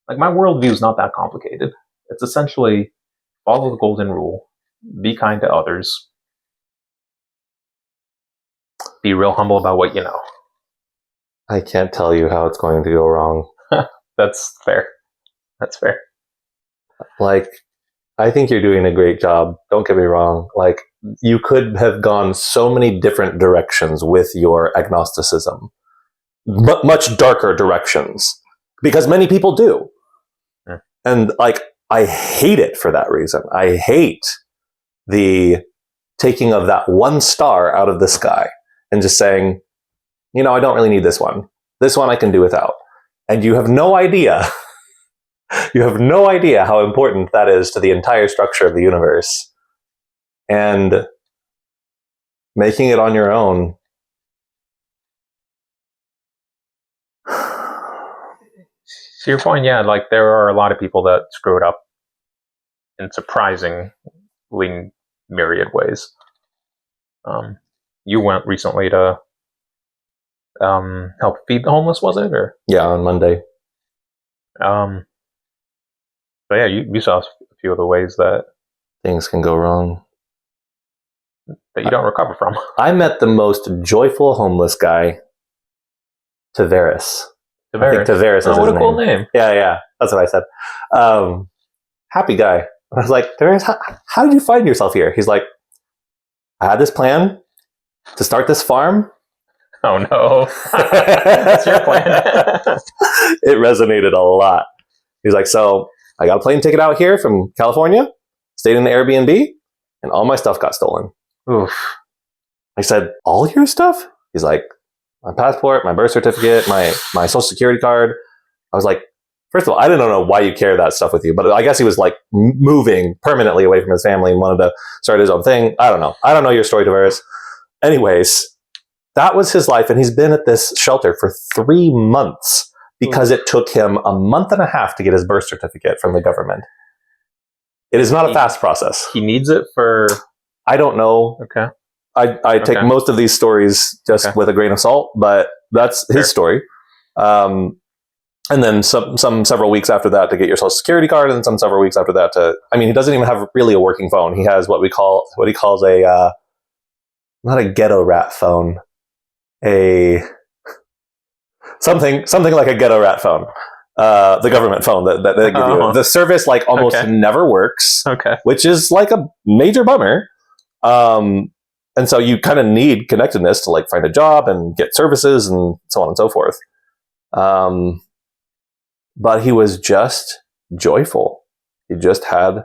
S2: My worldview is not that complicated. It's essentially Follow the golden rule. Be kind to others. Be real humble about what you know.
S5: I can't tell you how it's going to go wrong.
S2: That's fair. That's fair.
S5: Like, I think you're doing a great job. Don't get me wrong. Like, you could have gone so many different directions with your agnosticism, but much darker directions, because many people do.
S2: Mm.
S5: And like, I hate it for that reason. I hate the taking of that one star out of the sky and just saying, I don't really need this one. This one I can do without. And you have no idea. You have no idea how important that is to the entire structure of the universe. And making it on your own.
S2: To your point, yeah, like there are a lot of people that screw it up in surprisingly myriad ways. You went recently to help feed the homeless, was it? Or
S5: Yeah, on Monday.
S2: But yeah, you saw a few of the ways that
S5: Things can go wrong.
S2: you don't recover from.
S5: I met the most joyful homeless guy, Tavares. I think Tavares is his
S2: what a
S5: name.
S2: cool name.
S5: Yeah, that's what I said. Happy guy. I was like, Tavares, how did you find yourself here? He's like, I had this plan to start this farm.
S2: Oh no. That's your plan.
S5: It resonated a lot. He's like, so I got a plane ticket out here from California, stayed in the Airbnb, and all my stuff got stolen.
S2: Oof.
S5: I said, all your stuff? He's like, my passport, my birth certificate, my social security card. I was like, first of all, I didn't know why you carry that stuff with you, but I guess he was like moving permanently away from his family and wanted to start his own thing. I don't know. I don't know your story, Tavares. Anyways, that was his life, and he's been at this shelter for 3 months because it took him a month and a half to get his birth certificate from the government. It is not a fast process.
S2: He needs it for...
S5: I don't know.
S2: Okay.
S5: I take most of these stories just with a grain of salt, but that's his story. And then several weeks after that to get your social security card, and then several weeks after that to... I mean, he doesn't even have really a working phone. He has what he calls a... not a ghetto rat phone. Something like a ghetto rat phone. The government phone that they give you. The service like almost never works. Okay. Which is like a major bummer. And so you kind of need connectedness to like find a job and get services and so on and so forth. But he was just joyful. He just had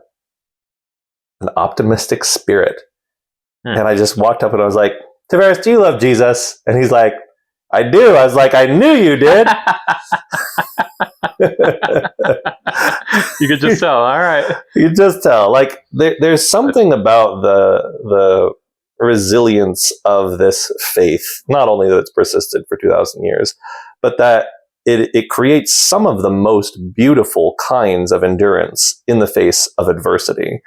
S5: an optimistic spirit. And I just walked up and I was like, Tavares, do you love Jesus? And he's like, I do. I was like, I knew you did.
S2: You could just tell. All right.
S5: You could just tell. Like there's something about the resilience of this faith, not only that it's persisted for 2,000 years, but that it creates some of the most beautiful kinds of endurance in the face of adversity.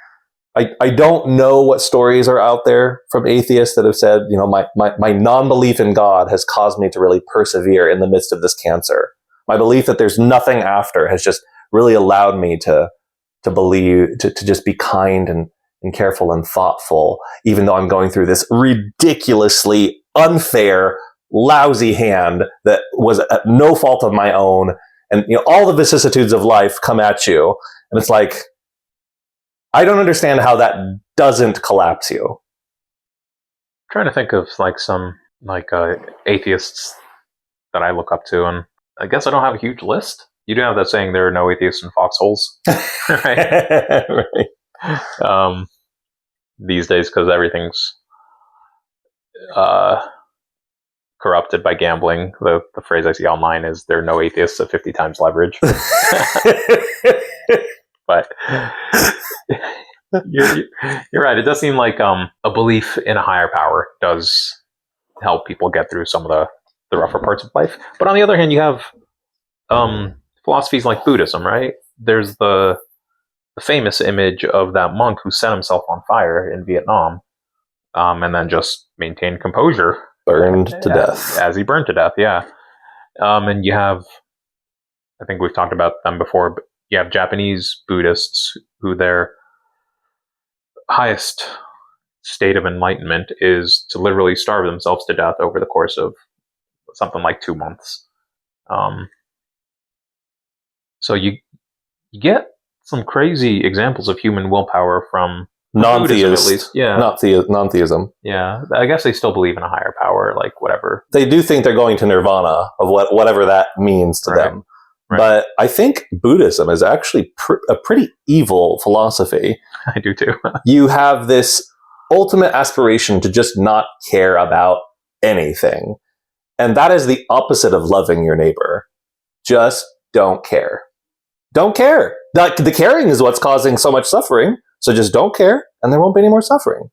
S5: I don't know what stories are out there from atheists that have said, my non-belief in God has caused me to really persevere in the midst of this cancer. My belief that there's nothing after has just really allowed me to believe, to just be kind and careful and thoughtful, even though I'm going through this ridiculously unfair, lousy hand that was at no fault of my own. And all the vicissitudes of life come at you. And it's like, I don't understand how that doesn't collapse you.
S2: I'm trying to think of like some atheists that I look up to, and I guess I don't have a huge list. You do have that saying, there are no atheists in foxholes, right? Right. These days, because everything's corrupted by gambling. The phrase I see online is, there are no atheists at 50 times leverage. But you're right. It does seem like a belief in a higher power does help people get through some of the rougher parts of life. But on the other hand, you have philosophies like Buddhism, right? There's the famous image of that monk who set himself on fire in Vietnam, and then just maintained composure.
S5: Burned to death.
S2: As he burned to death, yeah. And you have, I think we've talked about them before, but you have Japanese Buddhists who their highest state of enlightenment is to literally starve themselves to death over the course of something like 2 months. So you get some crazy examples of human willpower from Buddhism, at least. Yeah.
S5: Non-theism.
S2: Yeah. I guess they still believe in a higher power, like whatever.
S5: They do think they're going to nirvana, of whatever that means to them. Right. But I think Buddhism is actually a pretty evil philosophy.
S2: I do too.
S5: You have this ultimate aspiration to just not care about anything. And that is the opposite of loving your neighbor. Just don't care. Don't care. The caring is what's causing so much suffering. So just don't care, and there won't be any more suffering.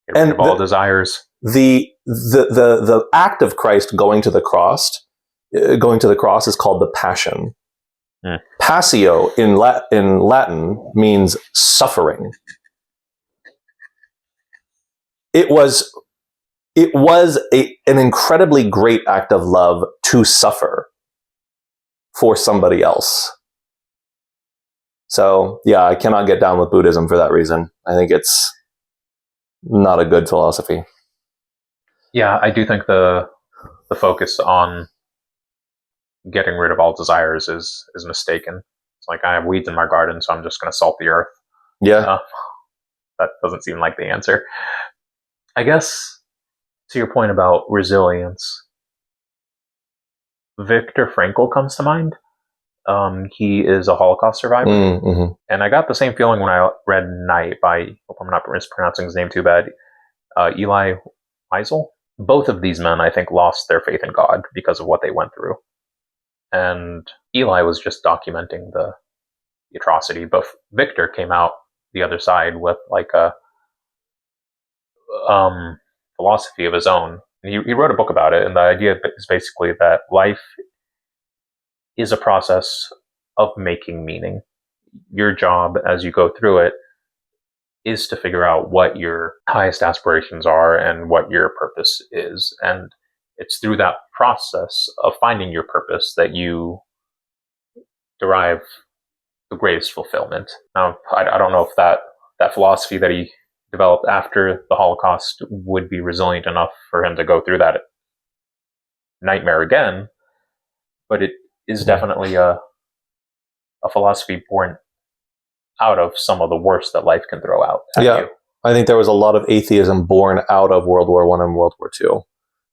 S2: Get rid of all desires.
S5: The act of Christ going to the cross is called the Passion. Passio in Latin means suffering. It was an incredibly great act of love to suffer for somebody else. So, yeah, I cannot get down with Buddhism for that reason. I think it's not a good philosophy.
S2: Yeah, I do think the focus on getting rid of all desires is mistaken. It's like, I have weeds in my garden, so I'm just going to salt the earth.
S5: Yeah.
S2: That doesn't seem like the answer. I guess, to your point about resilience, Viktor Frankl comes to mind. He is a Holocaust survivor.
S5: Mm-hmm.
S2: And I got the same feeling when I read Night by, hope I'm not mispronouncing his name too bad, Elie Wiesel. Both of these men, I think, lost their faith in God because of what they went through. And Eli was just documenting the atrocity, but Victor came out the other side with like a philosophy of his own. And he wrote a book about it, and the idea is basically that life is a process of making meaning. Your job as you go through it is to figure out what your highest aspirations are and what your purpose is. And it's through that process of finding your purpose that you derive the greatest fulfillment. Now, I don't know if that philosophy that he developed after the Holocaust would be resilient enough for him to go through that nightmare again, but it is definitely a philosophy born out of some of the worst that life can throw out at you.
S5: I think there was a lot of atheism born out of World War I and World War II,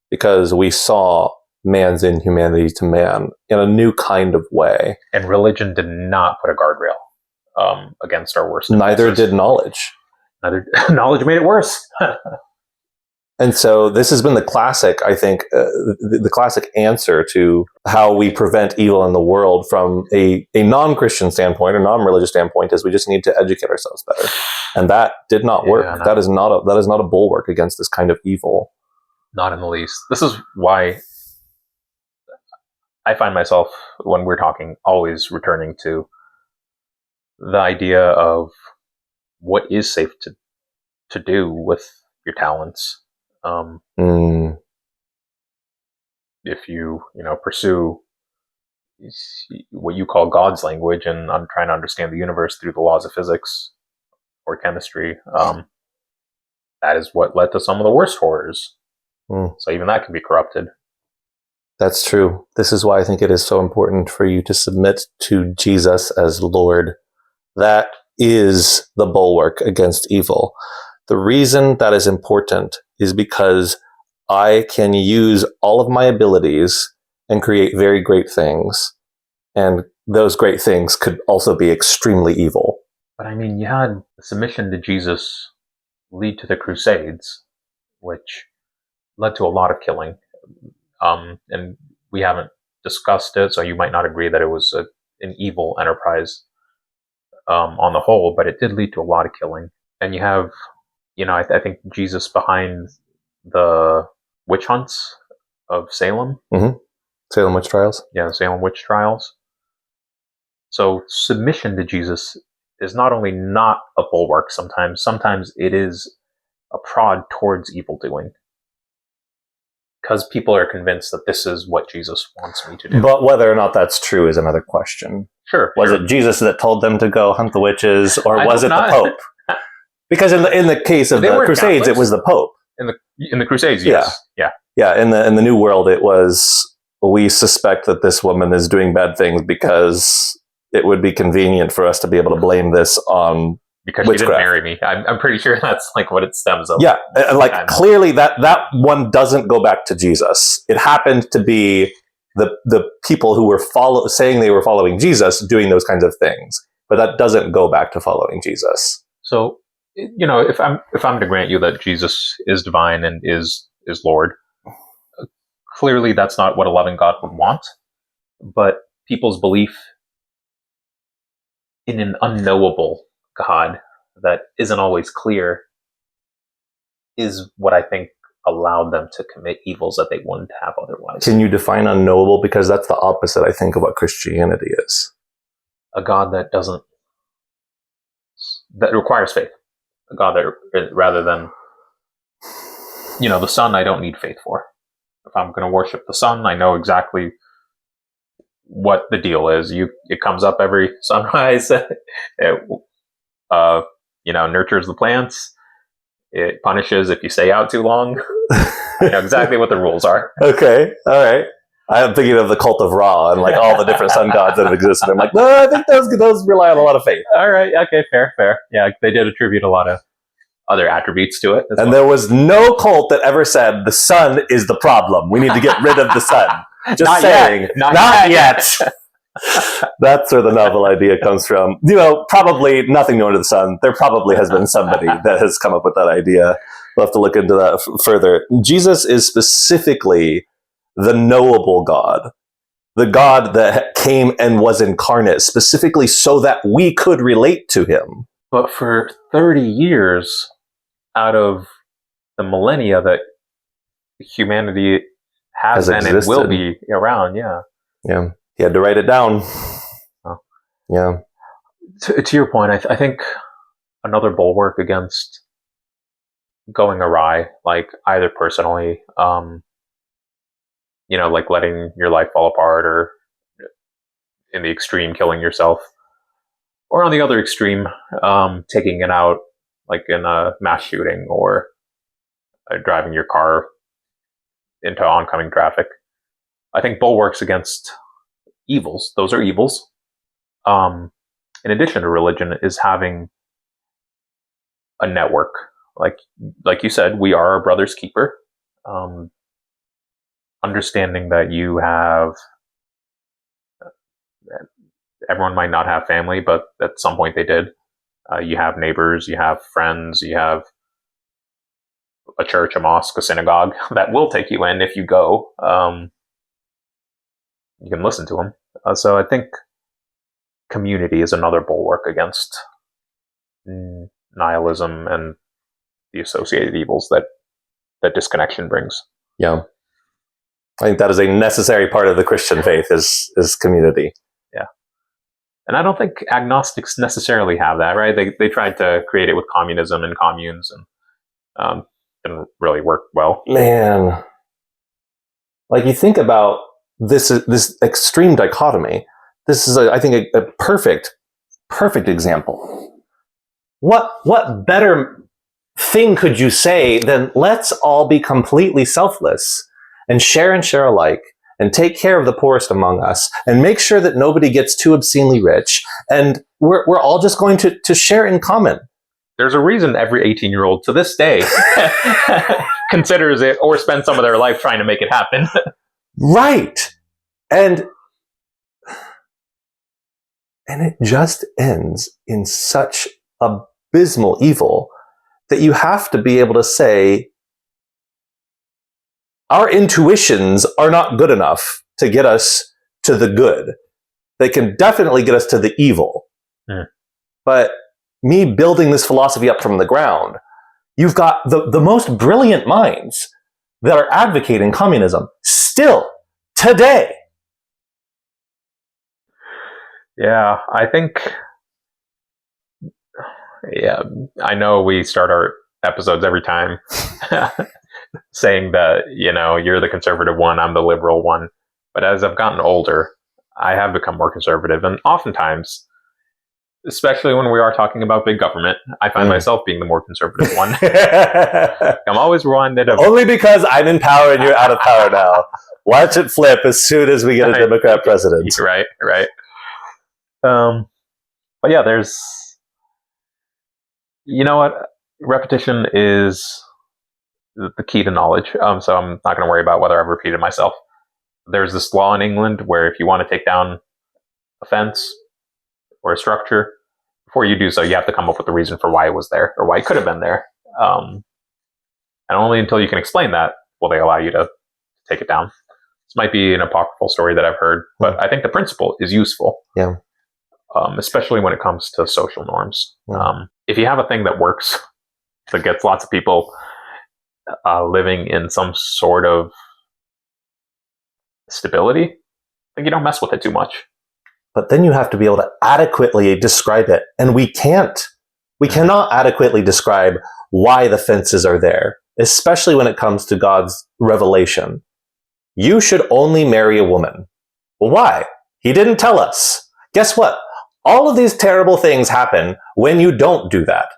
S5: because we saw man's inhumanity to man in a new kind of way.
S2: And religion did not put a guardrail against our worst impulses.
S5: Neither did knowledge.
S2: Knowledge made it worse.
S5: And so this has been the classic, I think, the classic answer to how we prevent evil in the world from a non-Christian standpoint or non-religious standpoint, is we just need to educate ourselves better. And that did not work. No. That is not a bulwark against this kind of evil.
S2: Not in the least. This is why I find myself, when we're talking, always returning to the idea of what is safe to do with your talents. If you pursue what you call God's language, and I'm trying to understand the universe through the laws of physics or chemistry, that is what led to some of the worst horrors. So even that can be corrupted.
S5: That's true. This is why I think it is so important for you to submit to Jesus as Lord. That is the bulwark against evil. The reason that is important is because I can use all of my abilities and create very great things. And those great things could also be extremely evil.
S2: But I mean, you had submission to Jesus lead to the Crusades, which led to a lot of killing. And we haven't discussed it, so you might not agree that it was an evil enterprise on the whole, but it did lead to a lot of killing. And you have, I think Jesus behind the witch hunts of Salem.
S5: Mm-hmm. Salem witch trials.
S2: Yeah, Salem witch trials. So submission to Jesus is not only not a bulwark sometimes it is a prod towards evil doing. Because people are convinced that this is what Jesus wants me to do.
S5: But whether or not that's true is another question.
S2: Sure.
S5: Was it Jesus that told them to go hunt the witches, or was it the Pope? Because in the case of
S2: They
S5: the
S2: weren't
S5: Crusades,
S2: Catholics.
S5: it was the Pope.
S2: In the Crusades, yes. Yeah.
S5: Yeah, in the New World, it was, we suspect that this woman is doing bad things because it would be convenient for us to be able to blame this on
S2: Because she didn't
S5: witchcraft.
S2: marry me. I'm pretty sure that's like what it stems of.
S5: Yeah, and like
S2: And-
S5: clearly that one doesn't go back to Jesus. It happened to be the people who were saying they were following Jesus doing those kinds of things, but that doesn't go back to following Jesus.
S2: So, if I'm to grant you that Jesus is divine and is Lord, clearly that's not what a loving God would want. But people's belief in an unknowable God that isn't always clear is what I think allowed them to commit evils that they wouldn't have otherwise.
S5: Can you define unknowable? Because that's the opposite, I think, of what Christianity is.
S2: A God that requires faith. A God that, rather than, the sun, I don't need faith for. If I'm going to worship the sun, I know exactly what the deal is. It comes up every sunrise. It, nurtures the plants. It punishes if you stay out too long. I know exactly what the rules are.
S5: Okay, all right. I'm thinking of the cult of Ra and like all the different sun gods that have existed. I'm like, no, I think those rely on a lot of faith.
S2: All right. Okay. Fair. Yeah, they did attribute a lot of other attributes to it.
S5: And there was no cult that ever said the sun is the problem. We need to get rid of the sun. Just
S2: Not
S5: saying,
S2: yet. Not
S5: yet. That's where the novel idea comes from. Probably nothing known to the sun. There probably has been somebody that has come up with that idea. We'll have to look into that further. Jesus is specifically the knowable God, the God that came and was incarnate, specifically so that we could relate to him.
S2: But for 30 years out of the millennia that humanity has been and will be around, yeah.
S5: Yeah. He had to write it down.
S2: Oh.
S5: Yeah.
S2: To your point, I think another bulwark against going awry, like either personally, like letting your life fall apart, or in the extreme, killing yourself, or on the other extreme, taking it out, like in a mass shooting, or driving your car into oncoming traffic. I think bulwarks against evils, those are evils, in addition to religion, is having a network. Like you said, we are our brother's keeper. Understanding that you have, everyone might not have family, but at some point they did. You have neighbors, you have friends, you have a church, a mosque, a synagogue that will take you in if you go. You can listen to them. So I think community is another bulwark against nihilism and the associated evils that disconnection brings.
S5: Yeah. I think that is a necessary part of the Christian faith is community.
S2: Yeah. And I don't think agnostics necessarily have that, right? They tried to create it with communism and communes, and didn't really work well.
S5: Man. Like, you think about this extreme dichotomy. This is, I think, a perfect example. What better thing could you say than let's all be completely selfless and share alike and take care of the poorest among us and make sure that nobody gets too obscenely rich, and we're all just going to share in common.
S2: There's a reason every 18-year-old to this day considers it or spends some of their life trying to make it happen.
S5: Right. And it just ends in such abysmal evil that you have to be able to say, our intuitions are not good enough to get us to the good. They can definitely get us to the evil.
S2: Mm.
S5: But me building this philosophy up from the ground, you've got the most brilliant minds that are advocating communism still today.
S2: Yeah, I think, I know we start our episodes every time saying that, you're the conservative one, I'm the liberal one. But as I've gotten older, I have become more conservative. And oftentimes especially when we are talking about big government. I find myself being the more conservative one. I'm always reminded of...
S5: Only because I'm in power and you're out of power now. Watch it flip as soon as we get a Democrat president.
S2: Right. But yeah, there's... You know what? Repetition is the key to knowledge. So I'm not going to worry about whether I've repeated myself. There's this law in England where if you want to take down a fence or a structure, before you do so, you have to come up with a reason for why it was there or why it could have been there. And only until you can explain that will they allow you to take it down. This might be an apocryphal story that I've heard, but I think the principle is useful.
S5: Yeah.
S2: Especially when it comes to social norms. If you have a thing that works, that gets lots of people living in some sort of stability, then you don't mess with it too much.
S5: But then you have to be able to adequately describe it. And we can't. We cannot adequately describe why the fences are there, especially when it comes to God's revelation. You should only marry a woman. Well, why? He didn't tell us. Guess what? All of these terrible things happen when you don't do that.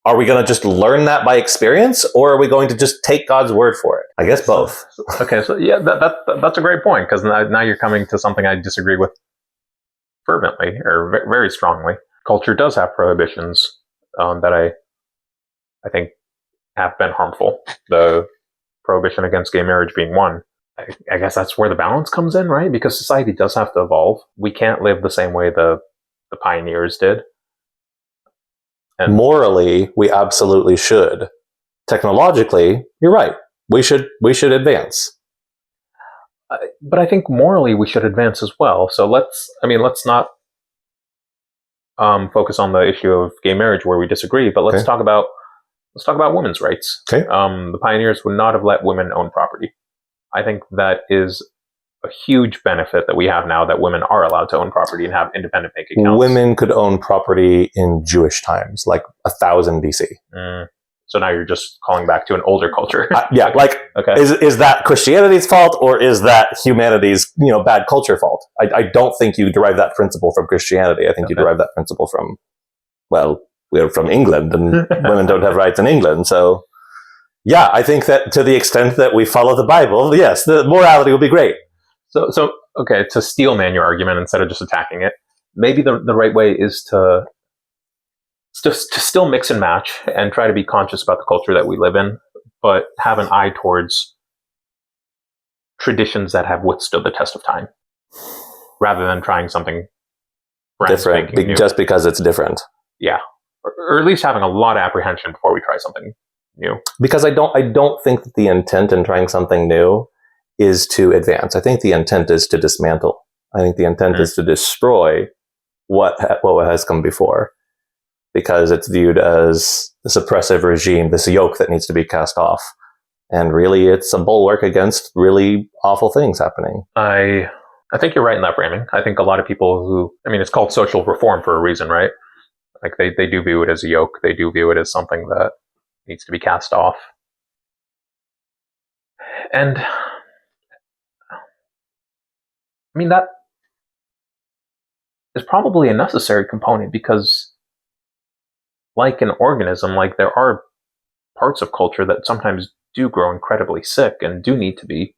S5: Are we going to just learn that by experience, or are we going to just take God's word for it? I guess both.
S2: Okay, so yeah, that's a great point, because now you're coming to something I disagree with fervently, or very strongly. Culture does have prohibitions that I think have been harmful. The prohibition against gay marriage being one. I guess that's where the balance comes in, right? Because society does have to evolve. We can't live the same way the pioneers did. And
S5: morally, we absolutely should. Technologically, you're right. We should advance.
S2: But I think morally we should advance as well. So let's not focus on the issue of gay marriage where we disagree, but let's talk about women's rights.
S5: Okay.
S2: The pioneers would not have let women own property. I think that is a huge benefit that we have now, that women are allowed to own property and have independent bank accounts.
S5: Women could own property in Jewish times, like 1000 BC.
S2: So now you're just calling back to an older culture.
S5: Yeah, like,
S2: okay.
S5: Is that Christianity's fault, or is that humanity's bad culture fault? I don't think you derive that principle from Christianity. I think you derive that principle from, well, we're from England, and women don't have rights in England, so... Yeah, I think that to the extent that we follow the Bible, yes, the morality will be great.
S2: So okay, to steel man your argument instead of just attacking it, maybe the right way is to still mix and match and try to be conscious about the culture that we live in, but have an eye towards traditions that have withstood the test of time, rather than trying something
S5: different just because it's different.
S2: Yeah, or at least having a lot of apprehension before we try something new.
S5: Because I don't think that the intent in trying something new is to advance. I think the intent is to dismantle. I think the intent is to destroy what has come before, because it's viewed as this oppressive regime, this yoke that needs to be cast off. And really, it's a bulwark against really awful things happening.
S2: I think you're right in that framing. I think a lot of people it's called social reform for a reason, right? Like they do view it as a yoke. They do view it as something that needs to be cast off. And that is probably a necessary component, because like an organism, like there are parts of culture that sometimes do grow incredibly sick and do need to be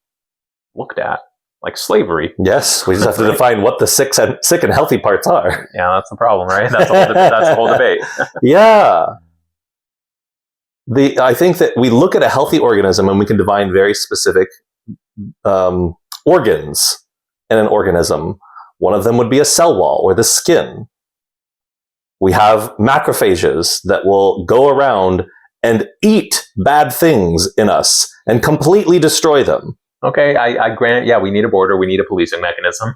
S2: looked at, like slavery.
S5: Yes, we just have to define what the sick and healthy parts are.
S2: Yeah, that's the problem, right? That's the whole debate.
S5: Yeah. I think that we look at a healthy organism and we can define very specific organs in an organism. One of them would be a cell wall, or the skin. We have macrophages that will go around and eat bad things in us and completely destroy them.
S2: Okay, I grant, yeah, we need a border, we need a policing mechanism.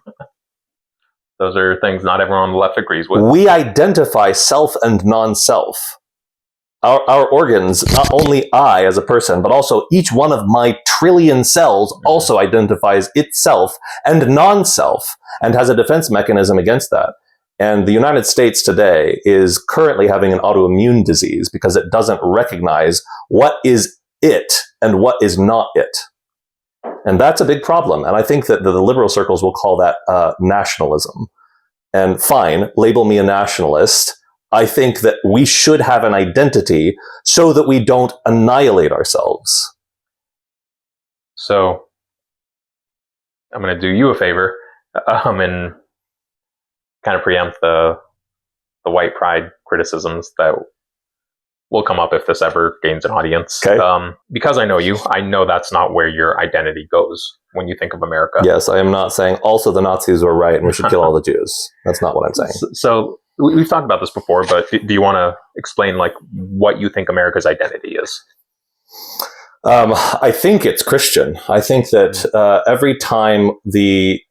S2: Those are things not everyone on the left agrees with.
S5: We identify self and non-self. Our organs, not only I as a person, but also each one of my trillion cells also identifies itself and non-self, and has a defense mechanism against that. And the United States today is currently having an autoimmune disease because it doesn't recognize what is it and what is not it. And that's a big problem. And I think that the liberal circles will call that nationalism. and fine, label me a nationalist. I think that we should have an identity so that we don't annihilate ourselves.
S2: So I'm going to do you a favor and kind of preempt the white pride criticisms that will come up if this ever gains an audience.
S5: Okay.
S2: Because I know you, I know that's not where your identity goes when you think of America.
S5: Yes, I am not saying also the Nazis were right and we should kill all the Jews. That's not what I'm saying.
S2: So we've talked about this before, but do you want to explain like what you think America's identity is?
S5: I think it's Christian. I think that every time the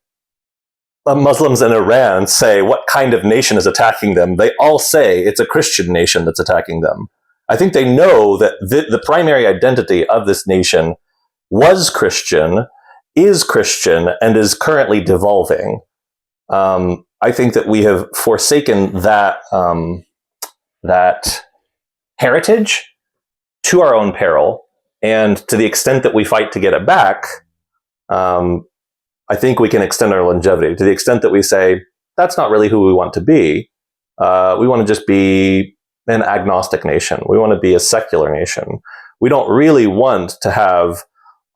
S5: Muslims in Iran say what kind of nation is attacking them, they all say it's a Christian nation that's attacking them. I think they know that the primary identity of this nation was Christian, is Christian, and is currently devolving. I think that we have forsaken that heritage to our own peril, and to the extent that we fight to get it back, I think we can extend our longevity. To the extent that we say that's not really who we want to be, we want to just be an agnostic nation. We want to be a secular nation. We don't really want to have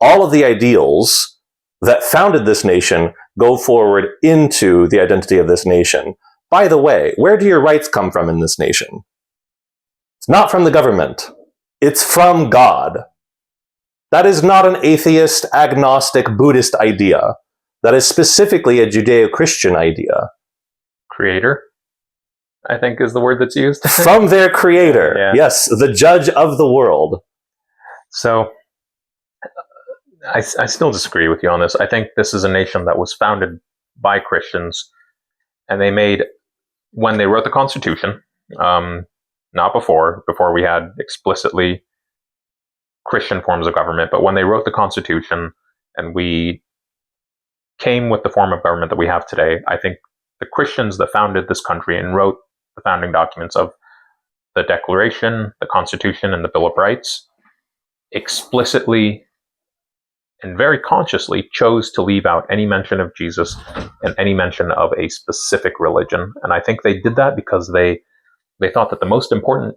S5: all of the ideals that founded this nation go forward into the identity of this nation. By the way, where do your rights come from in this nation? It's not from the government. It's from God. That is not an atheist, agnostic, Buddhist idea. That is specifically a Judeo-Christian idea.
S2: Creator, I think is the word that's used.
S5: From their creator. Yeah. Yes, the judge of the world.
S2: So I still disagree with you on this. I think this is a nation that was founded by Christians, and they made, when they wrote the Constitution, not before we had explicitly Christian forms of government, but when they wrote the Constitution and we came with the form of government that we have today, I think the Christians that founded this country and wrote the founding documents of the Declaration, the Constitution, and the Bill of Rights explicitly and very consciously chose to leave out any mention of Jesus and any mention of a specific religion. And I think they did that because they thought that the most important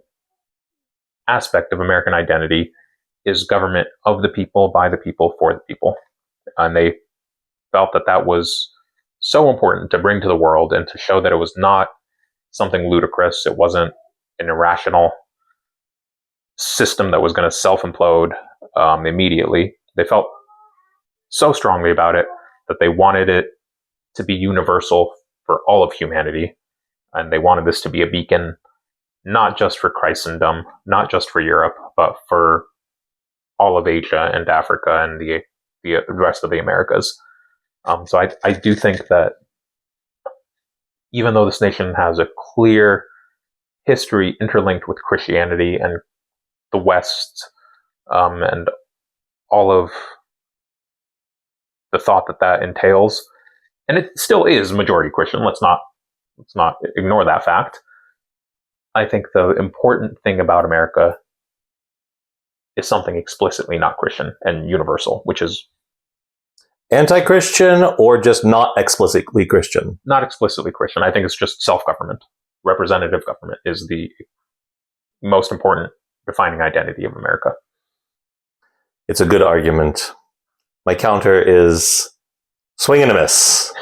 S2: aspect of American identity is government of the people, by the people, for the people. And they felt that that was so important to bring to the world and to show that it was not something ludicrous. It wasn't an irrational system that was going to self-implode immediately. They felt so strongly about it that they wanted it to be universal for all of humanity. And they wanted this to be a beacon, not just for Christendom, not just for Europe, but for all of Asia and Africa and the rest of the Americas. So I do think that even though this nation has a clear history interlinked with Christianity and the West, and all of the thought that entails, and it still is majority Christian, let's not ignore that fact. I think the important thing about America is something explicitly not Christian and universal, which is
S5: anti-Christian or just not explicitly Christian?
S2: Not explicitly Christian. I think it's just self-government. Representative government is the most important defining identity of America.
S5: It's a good argument. My counter is swing and a miss.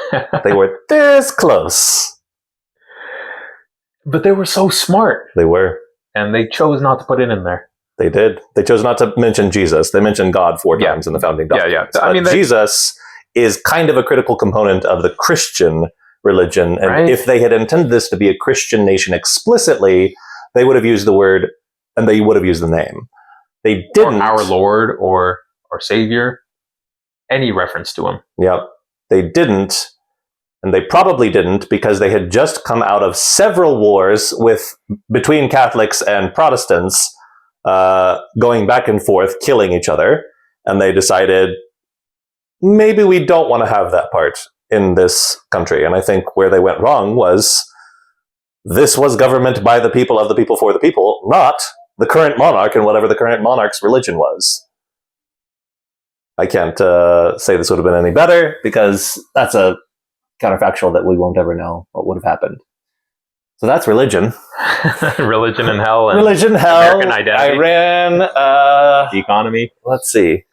S5: They were this close.
S2: But they were so smart.
S5: They were.
S2: And they chose not to put it in there.
S5: They did. They chose not to mention Jesus. They mentioned God 4 times in the founding documents.
S2: Yeah. I mean,
S5: Jesus is kind of a critical component of the Christian religion. And
S2: right?
S5: If they had intended this to be a Christian nation explicitly, they would have used the word and they would have used the name. They didn't.
S2: Or our Lord or our Savior. Any reference to him.
S5: Yep. They didn't. And they probably didn't because they had just come out of several wars between Catholics and Protestants, going back and forth, killing each other. And they decided, maybe we don't want to have that part in this country. And I think where they went wrong was this was government by the people, of the people, for the people, not the current monarch and whatever the current monarch's religion was. I can't say this would have been any better because that's a counterfactual that we won't ever know what would have happened. So that's religion.
S2: Religion and hell. And
S5: religion, hell,
S2: American identity.
S5: Iran,
S2: the economy.
S5: let's see.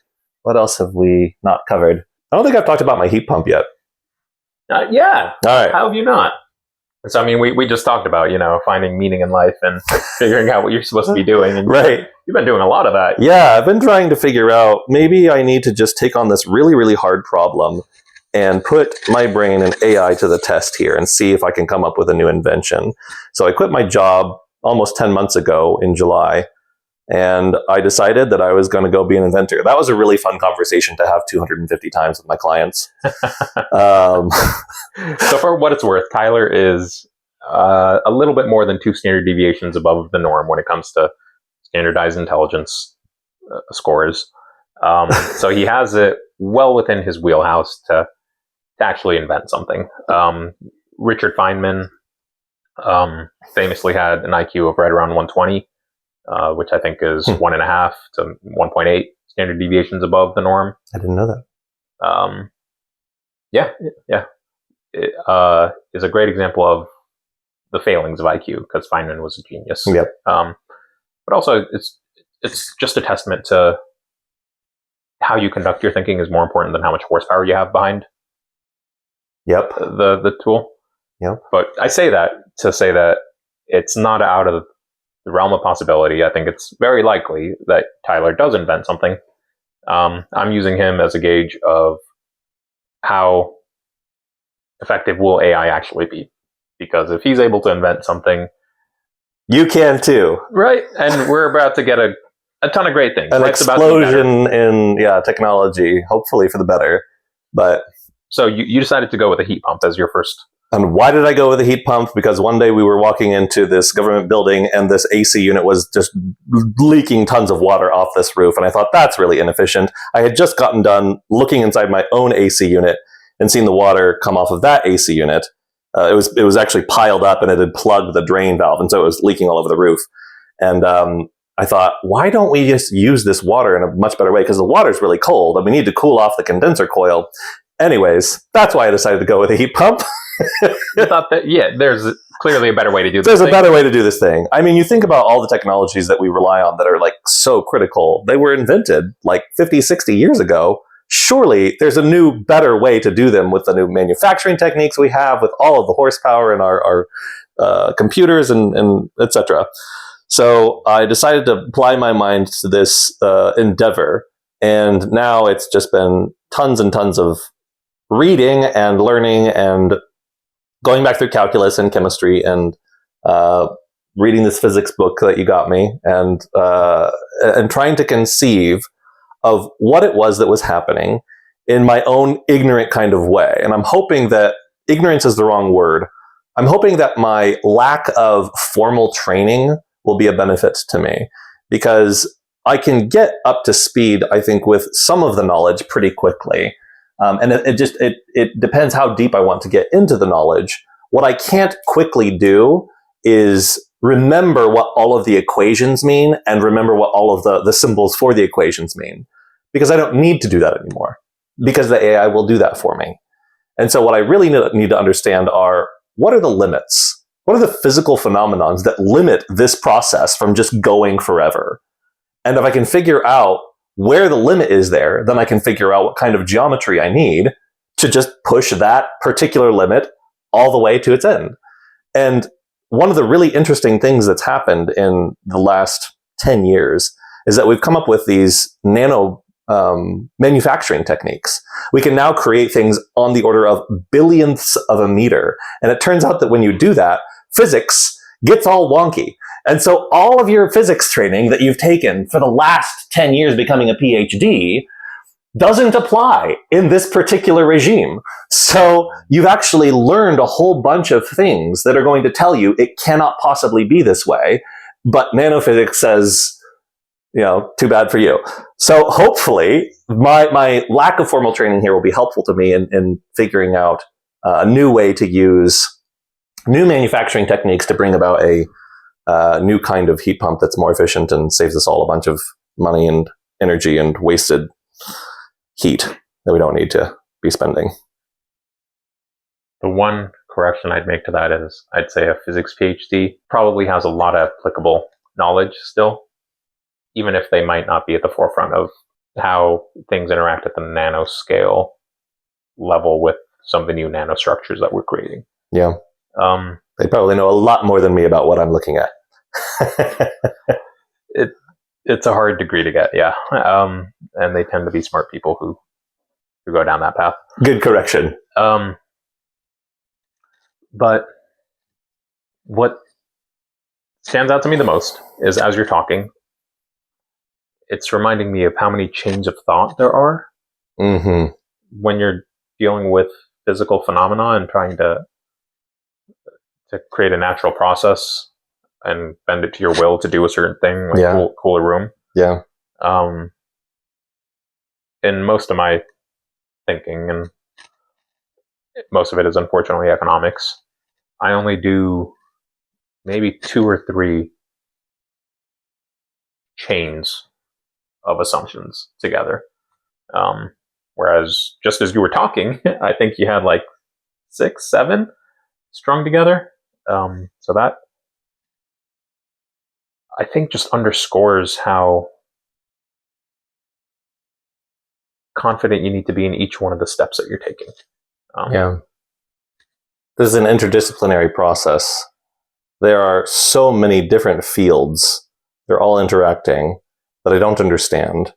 S5: What else have we not covered? I don't think I've talked about my heat pump yet.
S2: Yeah.
S5: All right.
S2: How have you not? So, I mean, we just talked about, finding meaning in life and figuring out what you're supposed to be doing. And
S5: Right.
S2: You've been doing a lot of that.
S5: Yeah, I've been trying to figure out, maybe I need to just take on this really, really hard problem and put my brain and AI to the test here and see if I can come up with a new invention. So I quit my job almost 10 months ago in July, and I decided that I was going to go be an inventor. That was a really fun conversation to have 250 times with my clients.
S2: So for what it's worth, Tyler is a little bit more than 2 standard deviations above the norm when it comes to standardized intelligence scores. So he has it well within his wheelhouse to actually invent something. Richard Feynman famously had an IQ of right around 120, which I think is 1.5 to 1.8 standard deviations above the norm.
S5: I didn't know that.
S2: Yeah. It is a great example of the failings of IQ, because Feynman was a genius.
S5: Yep.
S2: But also, it's just a testament to how you conduct your thinking is more important than how much horsepower you have behind
S5: Yep.
S2: the tool.
S5: Yep.
S2: But I say that to say that it's not out of the realm of possibility. I think it's very likely that Tyler does invent something. I'm using him as a gauge of how effective will AI actually be. Because if he's able to invent something,
S5: You can too.
S2: right, and we're about to get a ton of great things.
S5: An
S2: Life's about to be better.
S5: explosion in technology, hopefully for the better. But
S2: So you decided to go with a heat pump as your first.
S5: and why did I go with a heat pump? Because one day we were walking into this government building and this AC unit was just leaking tons of water off this roof. And I thought, that's really inefficient. I had just gotten done looking inside my own AC unit and seen the water come off of that AC unit. It was actually piled up and it had plugged the drain valve. And so it was leaking all over the roof. And I thought, why don't we just use this water in a much better way? Because the water's really cold and we need to cool off the condenser coil. Anyways, that's why I decided to go with a heat pump.
S2: You thought that, there's clearly a better way to do this.
S5: There's a better way to do this thing. I mean, you think about all the technologies that we rely on that are like so critical. They were invented like 50, 60 years ago. Surely there's a new, better way to do them with the new manufacturing techniques we have, with all of the horsepower in our computers and etc. So I decided to apply my mind to this endeavor. And now it's just been tons and tons of reading and learning and going back through calculus and chemistry and reading this physics book that you got me and trying to conceive of what it was that was happening in my own ignorant kind of way. And I'm hoping that ignorance is the wrong word. I'm hoping that my lack of formal training will be a benefit to me, because I can get up to speed, I think, with some of the knowledge pretty quickly. And it depends how deep I want to get into the knowledge. What I can't quickly do is remember what all of the equations mean and remember what all of the symbols for the equations mean, because I don't need to do that anymore, because the AI will do that for me. And so what I really need to understand are, what are the limits? What are the physical phenomenons that limit this process from just going forever? And if I can figure out where the limit is there, then I can figure out what kind of geometry I need to just push that particular limit all the way to its end. And one of the really interesting things that's happened in the last 10 years is that we've come up with these nano manufacturing techniques. We can now create things on the order of billionths of a meter. And it turns out that when you do that, physics gets all wonky. And so all of your physics training that you've taken for the last 10 years becoming a PhD doesn't apply in this particular regime. So you've actually learned a whole bunch of things that are going to tell you it cannot possibly be this way. But nanophysics says, too bad for you. So hopefully my lack of formal training here will be helpful to me in figuring out a new way to use new manufacturing techniques to bring about a new kind of heat pump that's more efficient and saves us all a bunch of money and energy and wasted heat that we don't need to be spending.
S2: The one correction I'd make to that is I'd say a physics PhD probably has a lot of applicable knowledge still, even if they might not be at the forefront of how things interact at the nanoscale level with some of the new nanostructures that we're creating.
S5: Yeah.
S2: Um,
S5: They probably know a lot more than me about what I'm looking at.
S2: it's a hard degree to get, yeah. And they tend to be smart people who go down that path.
S5: Good correction.
S2: But what stands out to me the most is, as you're talking, it's reminding me of how many chains of thought there are
S5: Mm-hmm.
S2: when you're dealing with physical phenomena and trying to create a natural process and bend it to your will to do a certain thing, like
S5: Yeah.
S2: cool a room.
S5: Yeah.
S2: In most of my thinking, and most of it is unfortunately economics, I only do maybe 2 or 3 chains of assumptions together. Whereas just as you were talking, I think you had like 6, 7 strung together. So that, I think, just underscores how confident you need to be in each one of the steps that you're taking.
S5: Yeah. This is an interdisciplinary process. There are so many different fields. They're all interacting that I don't understand,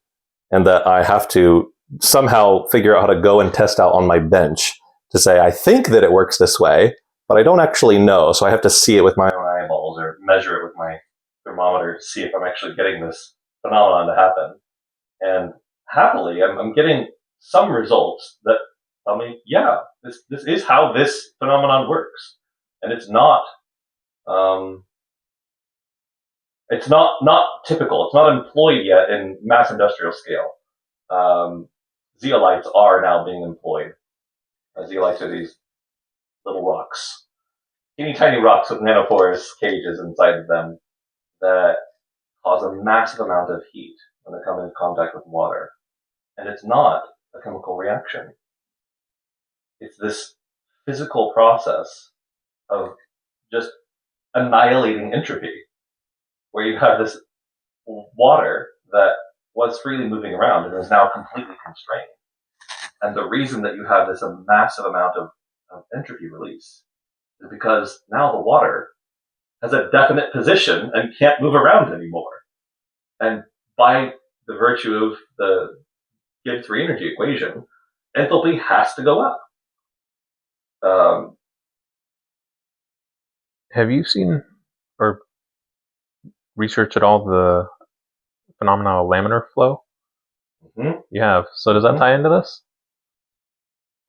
S5: and that I have to somehow figure out how to go and test out on my bench to say, I think that it works this way, but I don't actually know. So I have to see it with my own eyeballs or measure it with my thermometer to see if I'm actually getting this phenomenon to happen. And happily, I'm getting some results that tell me, yeah, this is how this phenomenon works. And it's not typical. It's not employed yet in mass industrial scale. Zeolites are now being employed. Zeolites are these little rocks, teeny tiny rocks with nanoporous cages inside of them that cause a massive amount of heat when they come into contact with water. And it's not a chemical reaction. It's this physical process of just annihilating entropy, where you have this water that was freely moving around and is now completely constrained. And the reason that you have this massive amount of entropy release is because now the water has a definite position and can't move around anymore. And by the virtue of the Gibbs free energy equation, enthalpy has to go up.
S2: Have you seen or researched at all the phenomena of laminar flow?
S5: Mm-hmm.
S2: You have. So does that tie into this?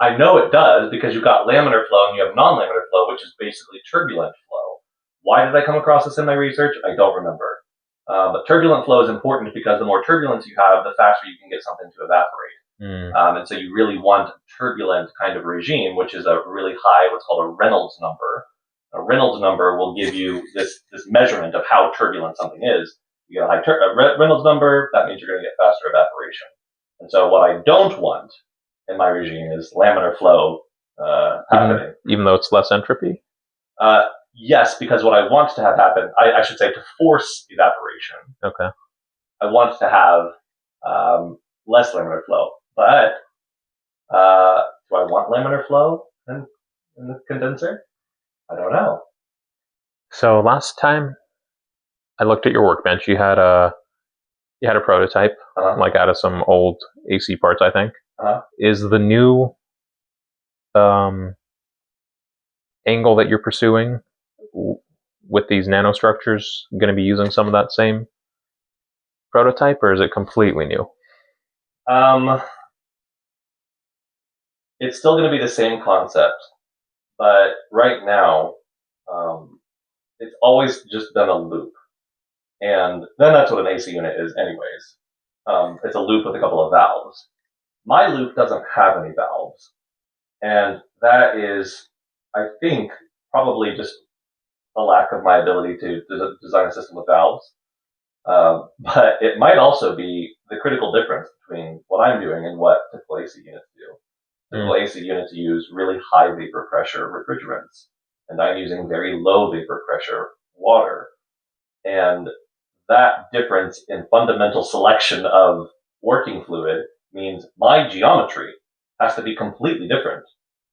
S5: I know it does, because you've got laminar flow and you have non-laminar flow, which is basically turbulent flow. Why did I come across this in my research? I don't remember. But turbulent flow is important because the more turbulence you have, the faster you can get something to evaporate. And so you really want a turbulent kind of regime, which is a really high, what's called a Reynolds number. A Reynolds number will give you this measurement of how turbulent something is. You get a high Reynolds number, that means you're going to get faster evaporation. And so what I don't want in my regime is laminar flow happening.
S2: Even though it's less entropy?
S5: Yes, because what I want to have happen, I should say, to force evaporation.
S2: Okay.
S5: I want to have less laminar flow. But do I want laminar flow in the condenser? I don't know.
S2: So last time I looked at your workbench, you had a prototype, like out of some old AC parts, I think. Is the new angle that you're pursuing with these nanostructures going to be using some of that same prototype, or is it completely new?
S5: It's still going to be the same concept, but right now, it's always just been a loop. And then that's what an AC unit is anyways. It's a loop with a couple of valves. My loop doesn't have any valves. And that is, I think, probably just a lack of my ability to design a system with valves. But it might also be the critical difference between what I'm doing and what typical AC units do. Typical AC units use really high vapor pressure refrigerants, and I'm using very low vapor pressure water. And that difference in fundamental selection of working fluid means my geometry has to be completely different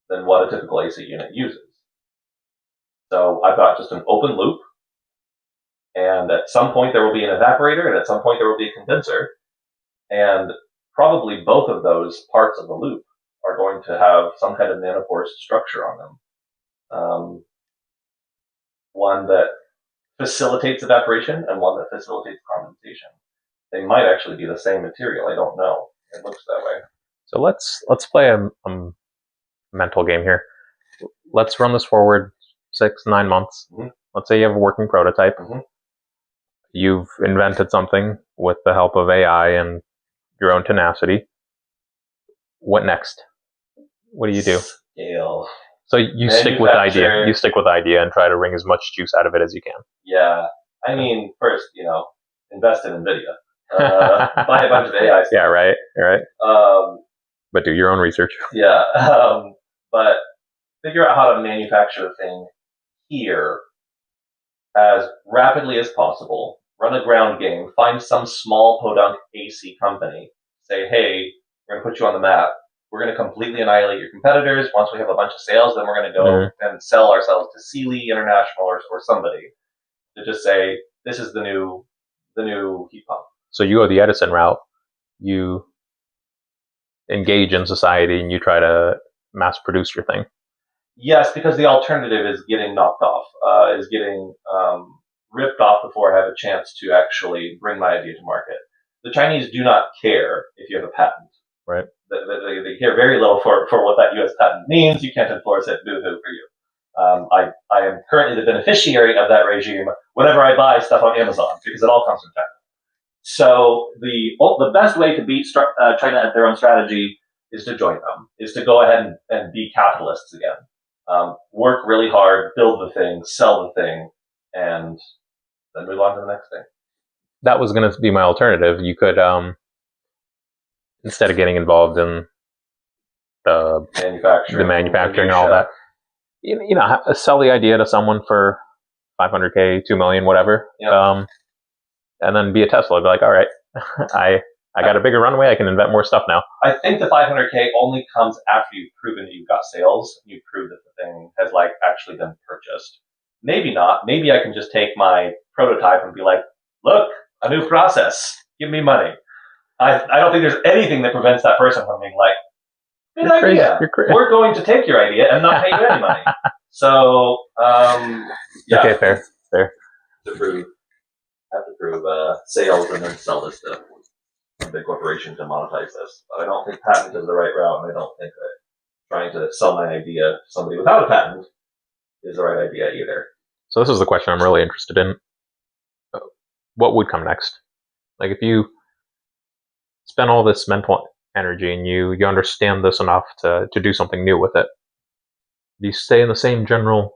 S5: than what a typical AC unit uses. So I've got just an open loop, and at some point there will be an evaporator, and at some point there will be a condenser, and probably both of those parts of the loop are going to have some kind of nanoporous structure on them. One that facilitates evaporation and one that facilitates condensation. They might actually be the same material. I don't know. It looks that way.
S2: So let's play a mental game here. Let's run this forward 6-9 months.
S5: Mhm.
S2: Let's say you have a working prototype.
S5: Mhm.
S2: You've invented something with the help of AI and your own tenacity. What next? What do you do?
S5: Scale.
S2: So you stick with the idea.
S5: Manufacture.
S2: You stick with the idea and try to wring as much juice out of it as you can.
S5: Yeah. I mean, first, invest in NVIDIA. Buy a bunch of AI stuff.
S2: Yeah, right.
S5: Um,
S2: But do your own research.
S5: yeah. But figure out how to manufacture the thing here as rapidly as possible. Run a ground game. Find some small podunk AC company. Say, hey, we're going to put you on the map. We're going to completely annihilate your competitors. Once we have a bunch of sales, then we're going to go and sell ourselves to Sealy International or somebody to just say, this is the new heat pump.
S2: So you go the Edison route. You engage in society and you try to mass produce your thing.
S5: Yes, because the alternative is getting knocked off, is getting ripped off before I have a chance to actually bring my idea to market. The Chinese do not care if you have a patent.
S2: Right.
S5: They care very little for what that U.S. patent means. You can't enforce it. Boo-hoo for you. I am currently the beneficiary of that regime whenever I buy stuff on Amazon because it all comes from China. So the best way to beat China at their own strategy is to join them, is to go ahead and be capitalists again. Work really hard, build the thing, sell the thing, and then move on to the next thing.
S2: That was going to be my alternative. You could, instead of getting involved in the manufacturing and all that, sell the idea to someone for $500K, $2 million, whatever.
S5: Yep.
S2: And then be a Tesla. Be like, all right, I got a bigger runway. I can invent more stuff now.
S5: I think the $500K only comes after you've proven that you've got sales. You've proved that the thing has actually been purchased. Maybe not. Maybe I can just take my prototype and be like, look, a new process. Give me money. I don't think there's anything that prevents that person from being like, good idea. We're going to take your idea and not pay you any money. So, yeah.
S2: Okay, fair.
S5: Have to prove sales and then sell this to a big corporation to monetize this. But I don't think patent is the right route, and I don't think that trying to sell my idea to somebody without a patent is the right idea either.
S2: So this is the question I'm really interested in. What would come next? Like if you spend all this mental energy and you understand this enough to do something new with it, do you stay in the same general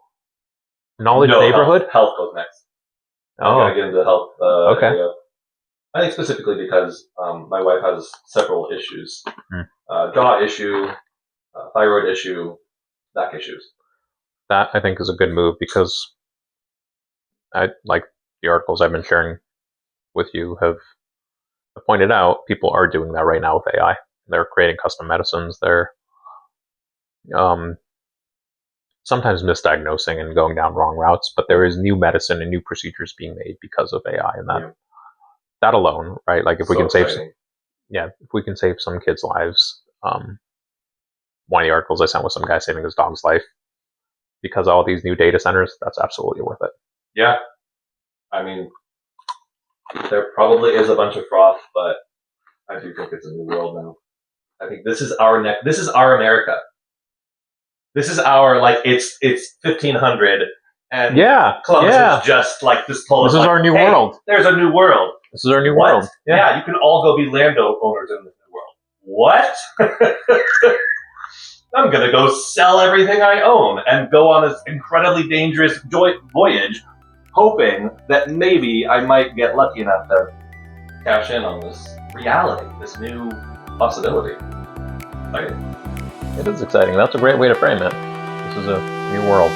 S2: knowledge neighborhood?
S5: Health goes next. I'm going to get into health area. I think specifically because my wife has several issues. Jaw issue, thyroid issue, back issues.
S2: That, I think, is a good move because I like the articles I've been sharing with you have pointed out people are doing that right now with AI. They're creating custom medicines. They're sometimes misdiagnosing and going down wrong routes, but there is new medicine and new procedures being made because of AI, and that alone, right? Like if we can save some kids' lives. One of the articles I sent was some guy saving his dog's life because of all these new data centers. That's absolutely worth it.
S5: Yeah, I mean, there probably is a bunch of froth, but I do think it's a new world now. I think this is our This is our America. This is our it's 1500 and Columbus is just like this.
S2: This is our new world.
S5: There's a new world.
S2: This is our new world.
S5: Yeah, you can all go be landowners in this new world. What? I'm gonna go sell everything I own and go on this incredibly dangerous voyage, hoping that maybe I might get lucky enough to cash in on this reality, this new possibility. Exciting.
S2: It is exciting. That's a great way to frame it. This is a new world.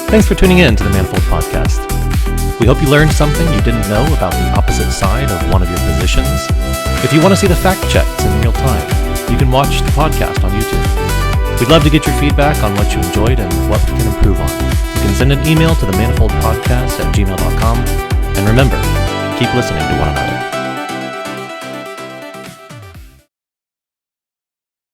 S6: Thanks for tuning in to the Manifold Podcast. We hope you learned something you didn't know about the opposite side of one of your positions. If you want to see the fact checks in real time, you can watch the podcast on YouTube. We'd love to get your feedback on what you enjoyed and what we can improve on. You can send an email to themanifoldpodcast@gmail.com. And remember, keep listening to one another.